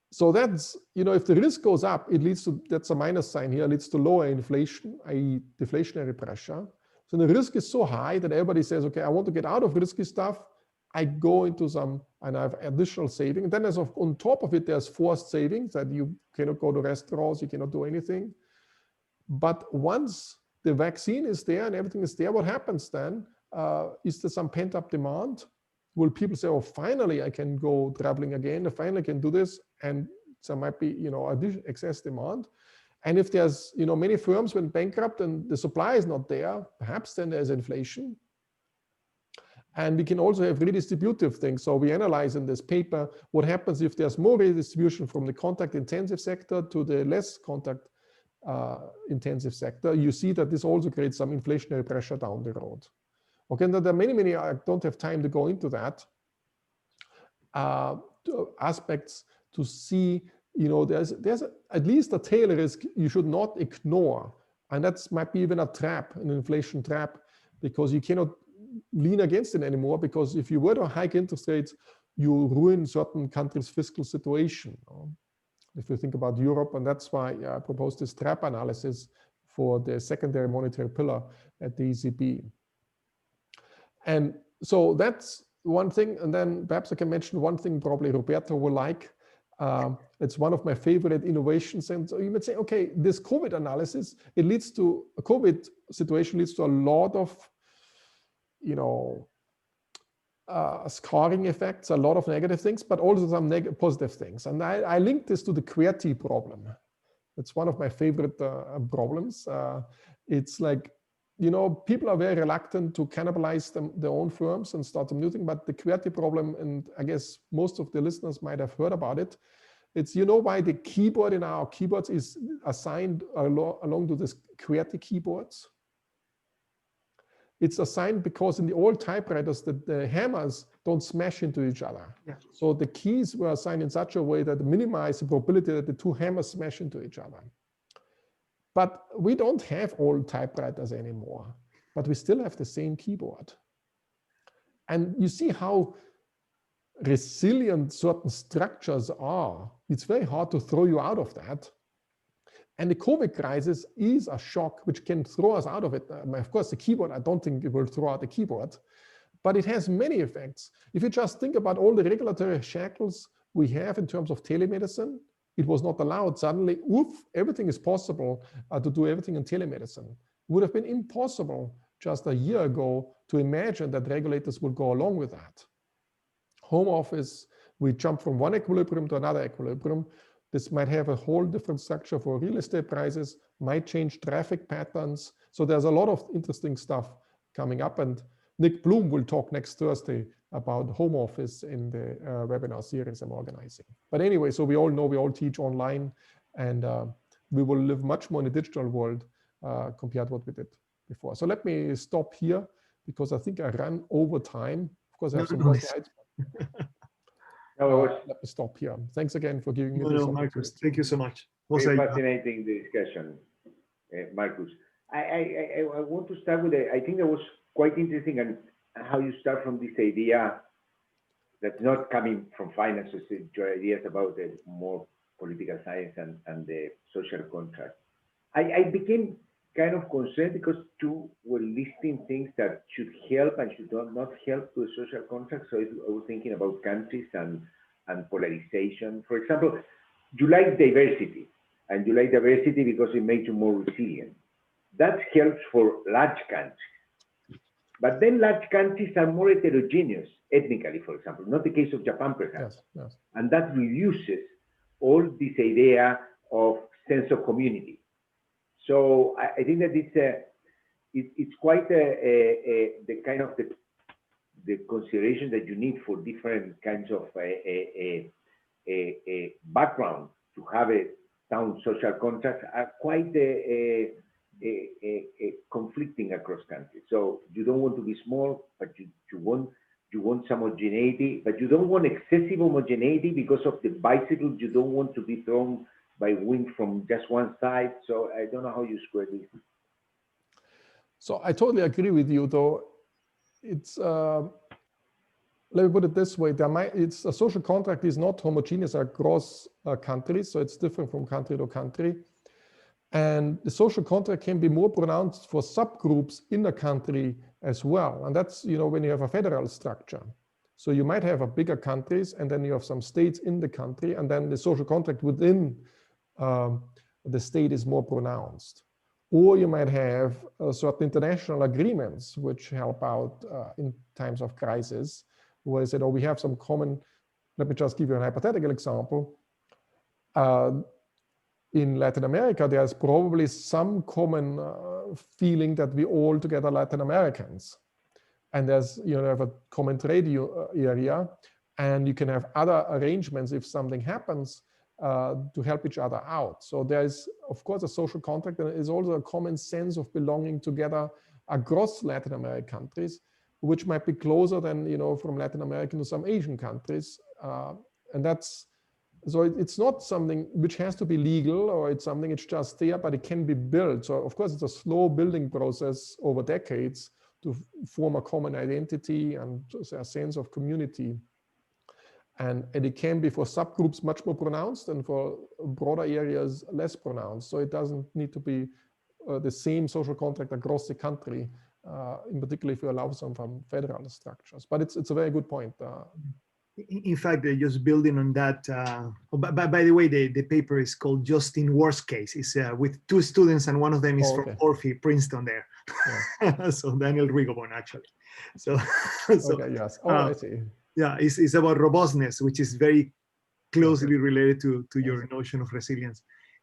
so that's, if the risk goes up, it leads to, that's a minus sign here, leads to lower inflation, i.e. deflationary pressure. So the risk is so high that everybody says, okay, I want to get out of risky stuff. I go into some, and I have additional saving. And then on top of it, there's forced savings that you cannot go to restaurants, you cannot do anything. But once the vaccine is there and everything is there, what happens then? Is there some pent-up demand? Will people say, oh, finally I can go traveling again, finally I can do this? And there might be, excess demand. And if there's, many firms went bankrupt and the supply is not there, perhaps then there's inflation. And we can also have redistributive things. So we analyze in this paper what happens if there's more redistribution from the contact intensive sector to the less contact intensive sector. You see that this also creates some inflationary pressure down the road. Okay, now there are many, I don't have time to go into that, aspects to see, there's at least a tail risk you should not ignore. And that might be even a trap, an inflation trap, because you cannot lean against it anymore, because if you were to hike interest rates, you ruin certain countries' fiscal situation. If you think about Europe, and that's why I proposed this trap analysis for the secondary monetary pillar at the ECB. And so that's one thing. And then perhaps I can mention one thing probably Roberto will like. It's one of my favorite innovations. And so you might say, okay, this COVID analysis, it leads to a COVID situation leads to a lot of, scarring effects, a lot of negative things, but also some positive things. And I link this to the QWERTY problem. It's one of my favorite problems. It's like, people are very reluctant to cannibalize their own firms and start some new thing, but the QWERTY problem, and I guess most of the listeners might have heard about it, it's, why the keyboard in our keyboards is assigned along to this QWERTY keyboards? It's assigned because in the old typewriters, the hammers don't smash into each other. Yeah. So the keys were assigned in such a way that minimize the probability that the two hammers smash into each other. But we don't have old typewriters anymore, but we still have the same keyboard. And you see how resilient certain structures are. It's very hard to throw you out of that. And the COVID crisis is a shock which can throw us out of it. Of course, the keyboard, I don't think it will throw out the keyboard, but it has many effects. If you just think about all the regulatory shackles we have in terms of telemedicine, it was not allowed. Suddenly, oof, everything is possible to do everything in telemedicine. It would have been impossible just a year ago to imagine that regulators would go along with that. Home office, we jump from one equilibrium to another equilibrium. This might have a whole different structure for real estate prices, might change traffic patterns. So there's a lot of interesting stuff coming up. And Nick Bloom will talk next Thursday about home office in the webinar series I'm organizing. But anyway, so we all know we all teach online, and we will live much more in a digital world compared to what we did before. So let me stop here because I think I ran over time. Of course, I have some more slides. Let me stop here. Thanks again for giving me this opportunity. Marcus, thank you so much. Very fascinating discussion, Marcus. I want to start with, I think that was quite interesting, and how you start from this idea that's not coming from finances, your ideas about the more political science and the social contract. I became kind of concerned because you were listing things that should help and should not help to the social contract. So I was thinking about countries and polarization. For example, you like diversity. and you like diversity because it makes you more resilient. That helps for large countries. But then large countries are more heterogeneous, ethnically, for example, not the case of Japan, perhaps. Yes, yes. And that reduces all this idea of sense of community. So I think that it's quite the kind of the consideration that you need for different kinds of background to have a sound social contract are quite conflicting across countries. So you don't want to be small, but you want some homogeneity, but you don't want excessive homogeneity because of the bicycle. You don't want to be thrown by wind from just one side. So I don't know how you square this. So I totally agree with you, though. It's let me put it this way: it's a social contract is not homogeneous across countries, so it's different from country to country. And the social contract can be more pronounced for subgroups in a country as well. And that's, when you have a federal structure. So you might have a bigger countries, and then you have some states in the country, and then the social contract within the state is more pronounced. Or you might have certain international agreements which help out in times of crisis, where they said, oh, we have some common, let me just give you a hypothetical example. In Latin America, there's probably some common feeling that we all together Latin Americans. And there's, you have a common trade area, and you can have other arrangements if something happens to help each other out. So there is, of course, a social contract, and there is also a common sense of belonging together across Latin American countries, which might be closer than, from Latin America to some Asian countries. And that's, so it's not something which has to be legal, or it's something it's just there, but it can be built. So of course, it's a slow building process over decades to form a common identity and a sense of community. And it can be for subgroups much more pronounced, and for broader areas less pronounced. So it doesn't need to be the same social contract across the country, in particular if you allow some from federal structures. But it's a very good point. In fact, just building on that, by the way, the paper is called Just in Worst Case. It's with two students, and one of them is from Orphy, Princeton there. Yeah. So Daniel Rigobon, actually. So, okay, yes. Oh, I see. Yeah, it's about robustness, which is very closely related to your notion of resilience.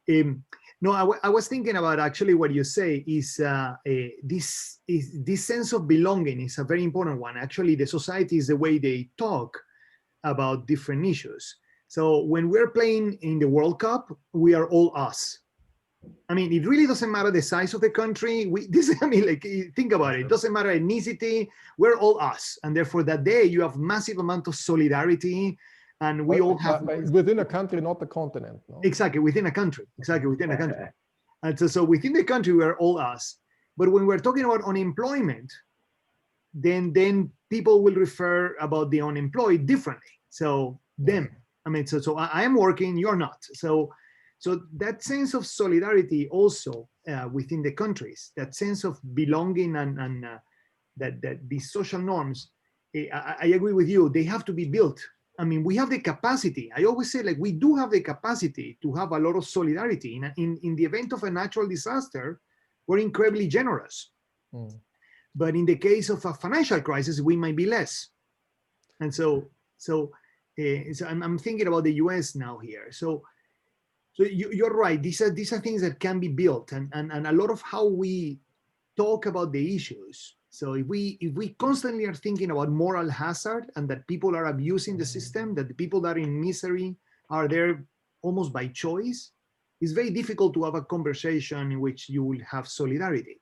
No, I was thinking about actually what you say is this sense of belonging is a very important one. Actually, the society is the way they talk about different issues. So when we're playing in the World Cup, we are all us. I mean, it really doesn't matter the size of the country. Think about it. It doesn't matter ethnicity. We're all us. And therefore that day you have massive amount of solidarity, and we all have. Within a country, not the continent. No? Exactly, within a country. Exactly, within a country. And so within the country, we're all us. But when we're talking about unemployment, then people will refer about the unemployed differently. So them, I mean, so I am working, you're not. So that sense of solidarity also within the countries, that sense of belonging and that these social norms, I agree with you, they have to be built. I mean, we have the capacity. I always say, we do have the capacity to have a lot of solidarity. In the event of a natural disaster, we're incredibly generous. But in the case of a financial crisis, we might be less. And so I'm thinking about the US now here. So you're right. These are things that can be built, and a lot of how we talk about the issues. So if we constantly are thinking about moral hazard, and that people are abusing the system, that the people that are in misery are there almost by choice, it's very difficult to have a conversation in which you will have solidarity.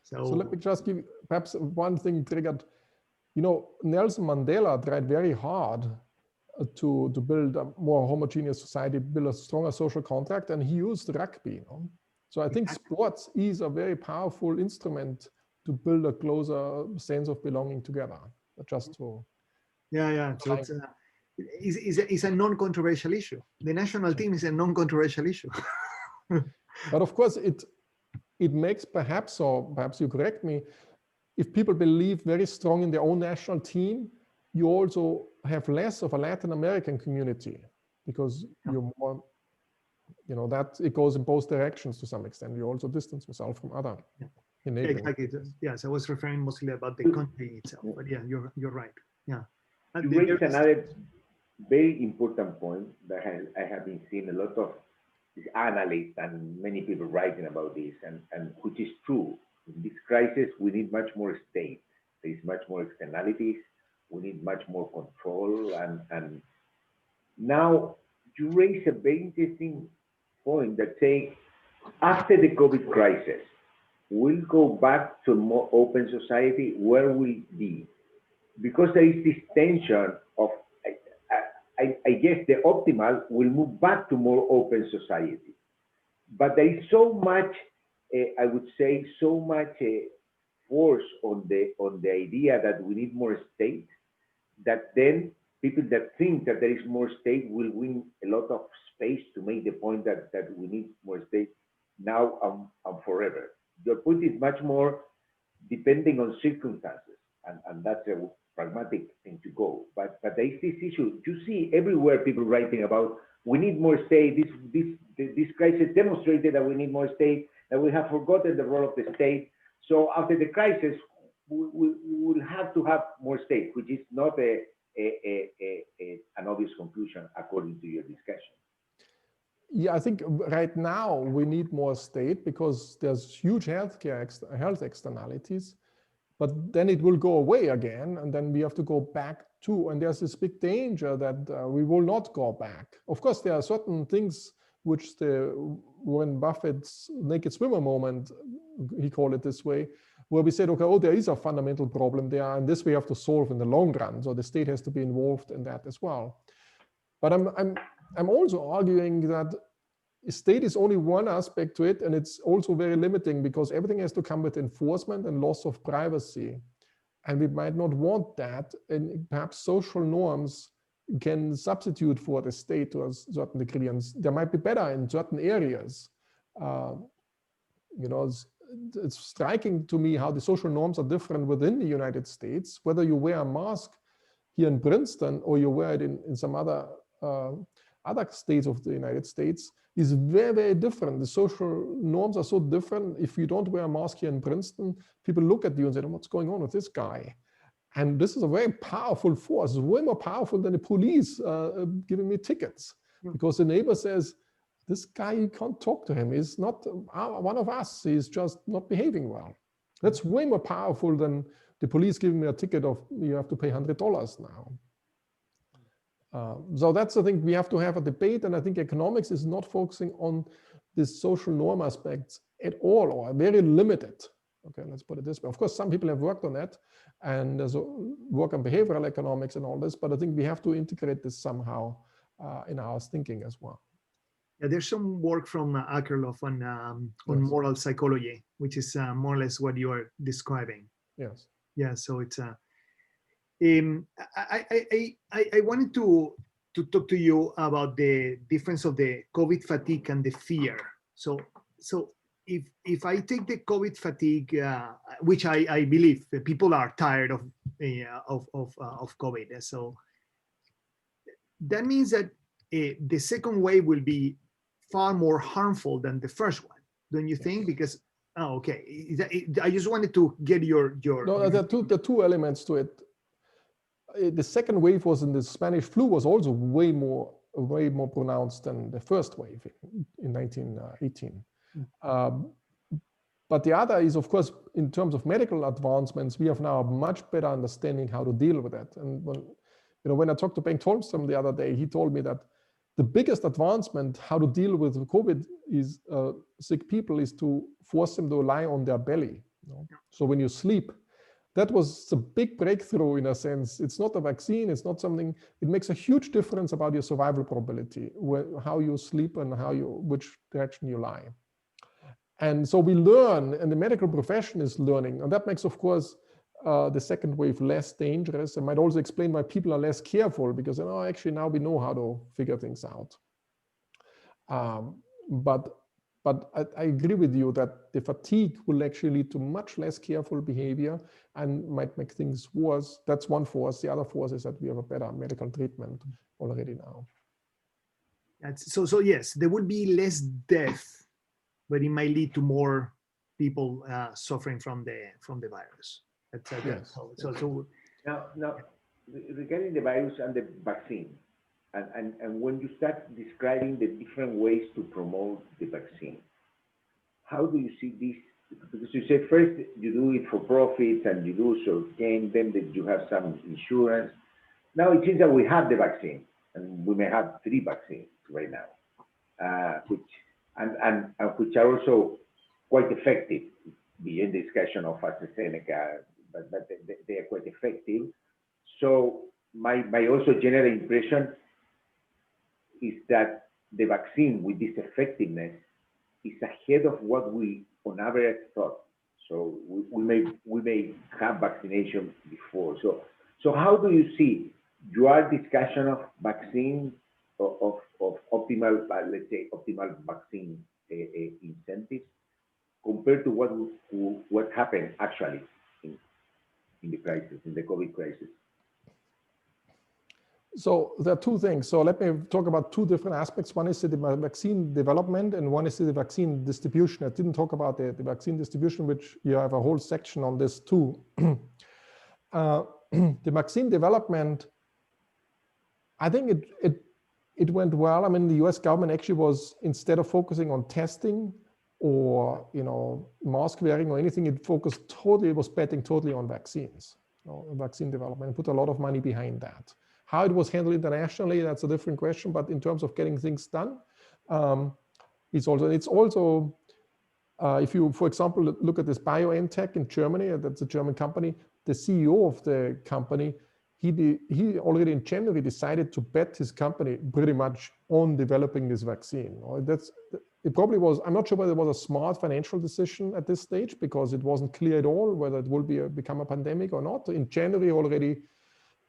So let me just give perhaps one thing triggered. Nelson Mandela tried very hard to build a more homogeneous society, build a stronger social contract, and he used rugby. So I think sports is a very powerful instrument to build a closer sense of belonging together. Just to So it's a non-controversial issue. The national team is a non-controversial issue. But of course, it makes perhaps, or perhaps you correct me, if people believe very strong in their own national team, you also have less of a Latin American community, because you're more you know, that it goes in both directions to some extent. You also distance yourself from other enabling. Exactly. Yes, I was referring mostly about the country itself, but yeah, you're right. Yeah. You raise another very important point that I have been seeing a lot of analysts and many people writing about this, and which is true. In this crisis, we need much more state. There is much more externalities. We need much more control. And now you raise a very interesting point that say, after the COVID crisis, we'll go back to a more open society. Where will it be? Because there is this tension of, I guess the optimal will move back to more open society. But there is so much, I would say, so much force on the idea that we need more state, that then people that think that there is more state will win a lot of space to make the point that we need more state now and forever. Your point is much more depending on circumstances, and that's a pragmatic thing to go. But there is this issue. You see everywhere people writing about we need more state. This crisis demonstrated that we need more state, that we have forgotten the role of the state. So after the crisis, we will have to have more state, which is not an obvious conclusion according to your discussion. Yeah, I think right now we need more state because there's huge health externalities, but then it will go away again, and then we have to go back to, and there's this big danger that we will not go back. Of course, there are certain things which the Warren Buffett's naked swimmer moment, he called it this way, where we said, okay, oh, there is a fundamental problem there, and this we have to solve in the long run. So the state has to be involved in that as well. But I'm also arguing that state is only one aspect to it, and it's also very limiting because everything has to come with enforcement and loss of privacy. And we might not want that, and perhaps social norms can substitute for the state to a certain degree, and they might be better in certain areas. You know, it's striking to me how the social norms are different within the United States, whether you wear a mask here in Princeton or you wear it in some other states of the United States is very, very different. The social norms are so different. If you don't wear a mask here in Princeton, people look at you and say, what's going on with this guy? And this is a very powerful force. It's way more powerful than the police giving me tickets. Because the neighbor says, this guy, you can't talk to him. He's not one of us. He's just not behaving well. That's way more powerful than the police giving me a ticket of, you have to pay $100 now. So that's the thing, we have to have a debate, and I think economics is not focusing on this social norm aspects at all, or very limited. Okay, let's put it this way. Of course, some people have worked on that, and there's work on behavioral economics and all this, but I think we have to integrate this somehow in our thinking as well. Yeah, there's some work from Akerlof on moral psychology, which is more or less what you are describing. Yes. Yeah, so it's I wanted to talk to you about the difference of the COVID fatigue and the fear. So if I take the COVID fatigue, which I believe people are tired of COVID, so that means that the second wave will be far more harmful than the first one, don't you think? Because I just wanted to get your. No, there are two elements to it. The second wave was in the Spanish flu was also way more pronounced than the first wave in 1918. But the other is, of course, in terms of medical advancements, we have now a much better understanding how to deal with that. And when I talked to Bengt Holmström the other day, he told me that the biggest advancement how to deal with COVID is sick people is to force them to lie on their belly. So when you sleep, that was a big breakthrough in a sense. It's not a vaccine, it's not something, it makes a huge difference about your survival probability, how you sleep and which direction you lie. And so we learn, and the medical profession is learning, and that makes, of course, the second wave less dangerous. And might also explain why people are less careful, because actually now we know how to figure things out. But I agree with you that the fatigue will actually lead to much less careful behavior and might make things worse. That's one force. The other force is that we have a better medical treatment already now. So yes, there will be less death, but it might lead to more people suffering from the virus. Yes. So Now, regarding the virus and the vaccine, and when you start describing the different ways to promote the vaccine, how do you see this? Because you say first you do it for profits and you do so gain, then that you have some insurance. Now it seems that we have the vaccine, and we may have 3 vaccines right now, which which are also quite effective. Beyond the discussion of AstraZeneca, but they are quite effective. So my also general impression is that the vaccine with this effectiveness is ahead of what we on average thought. So we may have vaccination before. So how do you see your discussion of vaccine of optimal, let's say optimal vaccine incentives compared to what happened actually in the crisis, in the COVID crisis? So there are 2 things. So let me talk about 2 different aspects. One is the vaccine development and one is the vaccine distribution. I didn't talk about the vaccine distribution, which you have a whole section on this too. The vaccine development, I think it went well. I mean, the US government actually was, instead of focusing on testing or mask wearing or anything, it was betting totally on vaccines, vaccine development, and put a lot of money behind that. How it was handled internationally, that's a different question. But in terms of getting things done, it's also if you, for example, look at this BioNTech in Germany, that's a German company, the CEO of the company, he already in January decided to bet his company pretty much on developing this vaccine. It probably was, I'm not sure whether it was a smart financial decision at this stage, because it wasn't clear at all whether it will become a pandemic or not. In January already,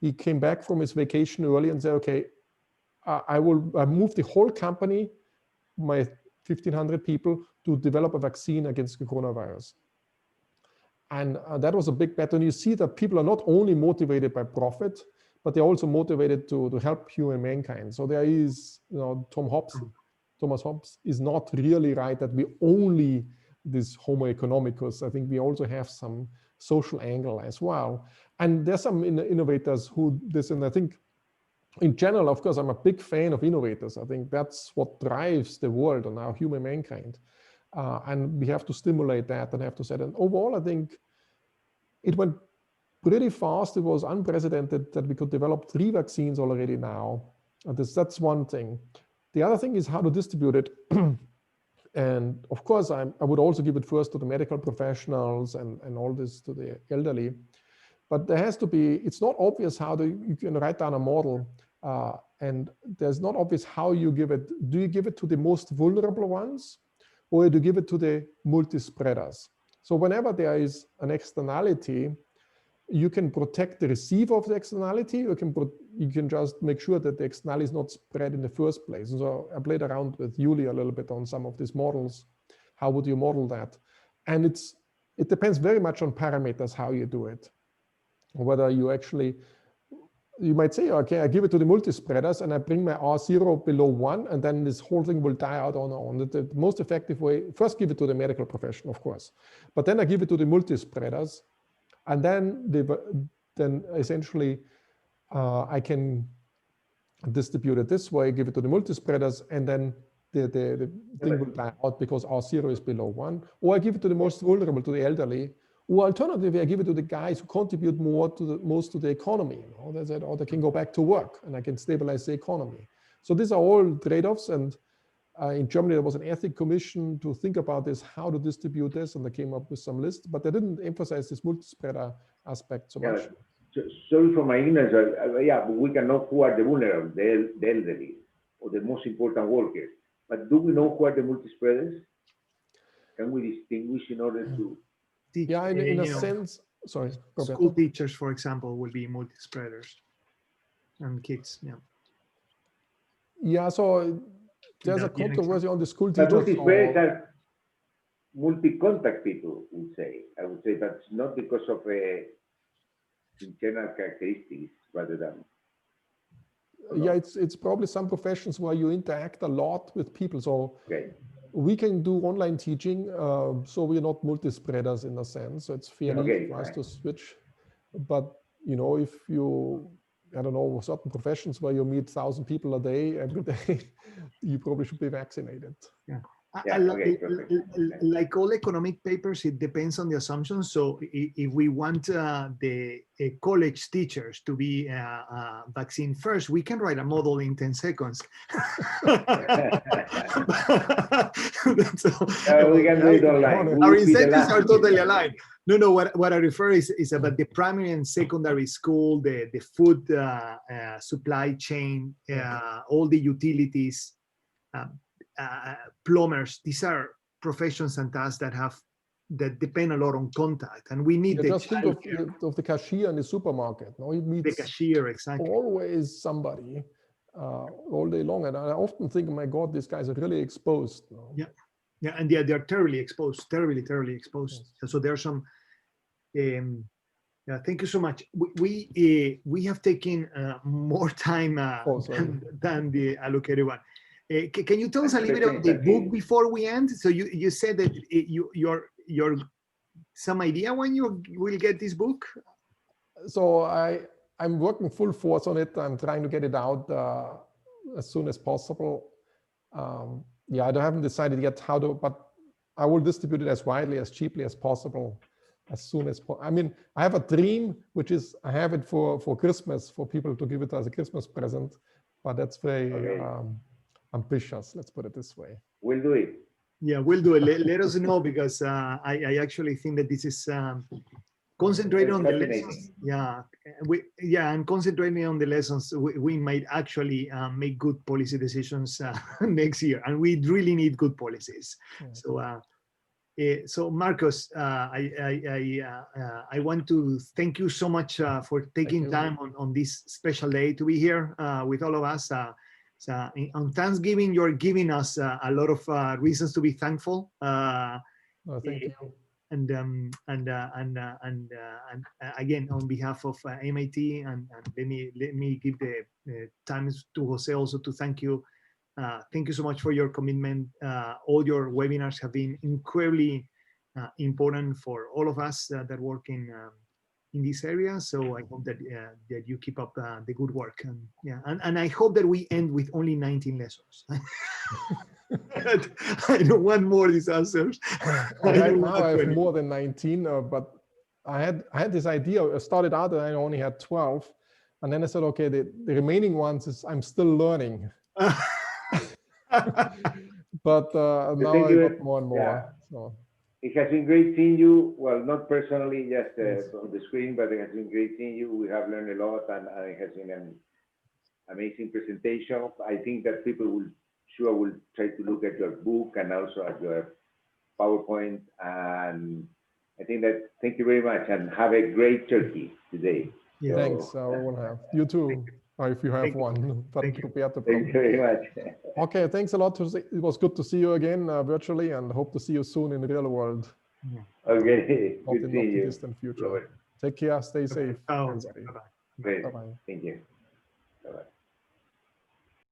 he came back from his vacation early and said, okay, I move the whole company, my 1,500 people, to develop a vaccine against the coronavirus. And that was a big bet. And you see that people are not only motivated by profit, but they're also motivated to help human mankind. So there is, Thomas Hobbes is not really right that we only this Homo economicus. I think we also have some social angle as well. And there's some innovators who this, and I think in general, of course, I'm a big fan of innovators. I think that's what drives the world and our human mankind. And we have to stimulate that and have to set. And overall, I think it went pretty fast. It was unprecedented that we could develop 3 vaccines already now. And that's one thing. The other thing is how to distribute it. And of course, I would also give it first to the medical professionals and all this to the elderly. But there has to be, it's not obvious how you can write down a model and there's not obvious how you give it. Do you give it to the most vulnerable ones or do you give it to the multi-spreaders? So whenever there is an externality, you can protect the receiver of the externality. You can just make sure that the externality is not spread in the first place. And so I played around with Yuli a little bit on some of these models. How would you model that? And it depends very much on parameters how you do it. Whether you actually, you might say, okay, I give it to the multi-spreaders and I bring my R0 below 1, and then this whole thing will die out on its own. The most effective way, first give it to the medical profession, of course, but then I give it to the multi-spreaders, and then essentially I can distribute it this way, give it to the multi-spreaders, and then the thing will die out because R0 is below 1. Or I give it to the most vulnerable, to the elderly. Or alternatively, I give it to the guys who contribute most to the economy. Or they can go back to work and I can stabilize the economy. So these are all trade-offs. And in Germany, there was an ethics commission to think about this, how to distribute this, and they came up with some lists, but they didn't emphasize this multi-spreader aspect so much. Sorry for my ignorance. But we can know who are the vulnerable, the elderly, or the most important workers. But do we know who are the multi-spreaders? Can we distinguish in order to? Yeah, in a sense, sorry. School teachers, for example, will be multi-spreaders, and kids, Yeah, so there's a controversy on the school teachers. But multi-spreaders are multi-contact people, I would say that's not because of internal characteristics rather than. Yeah, it's probably some professions where you interact a lot with people. So Okay. we can do online teaching, so we're not multi-spreaders in a sense. So it's fairly easy for us to switch. But you know, if you, I don't know, certain professions where you meet 1,000 people a day every day, you probably should be vaccinated. Yeah. Okay, like all economic papers, it depends on the assumptions. So if we want the college teachers to be vaccine first, we can write a model in 10 seconds. We can do it online. Our incentives are totally aligned. No, what I refer is about the primary and secondary school, the food supply chain, all the utilities, plumbers. These are professions and tasks that depend a lot on contact, and we need just think of the cashier in the supermarket. No, he meets the cashier, exactly. Always somebody all day long, and I often think, oh my God, these guys are really exposed. No? Yeah, and they're terribly exposed, terribly exposed. Yes. So there's some. Yeah, thank you so much. We have taken more time than the allocated one. Can you tell us a little bit about the book before we end? So you said that you're some idea when you will get this book? So I'm working full force on it. I'm trying to get it out as soon as possible. Yeah, I haven't decided yet how to, but I will distribute it as widely, as cheaply as possible, as soon as possible. I mean, I have a dream, which is I have it for Christmas, for people to give it as a Christmas present, but that's very ambitious, let's put it this way. We'll do it. Yeah, we'll do it. Let us know, because I actually think that this is concentrating on the lessons. Yeah, and concentrating on the lessons, we might actually make good policy decisions next year, and we really need good policies. Yeah. So Marcos, I want to thank you so much for taking time on this special day to be here with all of us. So on Thanksgiving, you're giving us a lot of reasons to be thankful. Thank you. And again, on behalf of MIT, and let me give the time to Jose also to thank you. Thank you so much for your commitment. All your webinars have been incredibly important for all of us that work in this area. So I hope that that you keep up the good work, and I hope that we end with only 19 lessons. I don't want more disasters. Right now I have more than 19, but I had this idea. I started out and I only had 12, and then I said, okay, the remaining ones is I'm still learning. But now I got more and more. Yeah. So. It has been great seeing you. Well, not personally, just on the screen, but it has been great seeing you. We have learned a lot, and it has been an amazing presentation. I think that people will try to look at your book and also at your PowerPoint. And I think that, thank you very much, and have a great turkey today. Yeah. So, thanks. I will have. You too, if you have one. Thank you very much. Okay, thanks a lot. It was good to see you again virtually, and hope to see you soon in the real world. Okay, not in the distant future. Robert. Take care. Stay safe. Bye-bye. Great. Thank you. Bye-bye.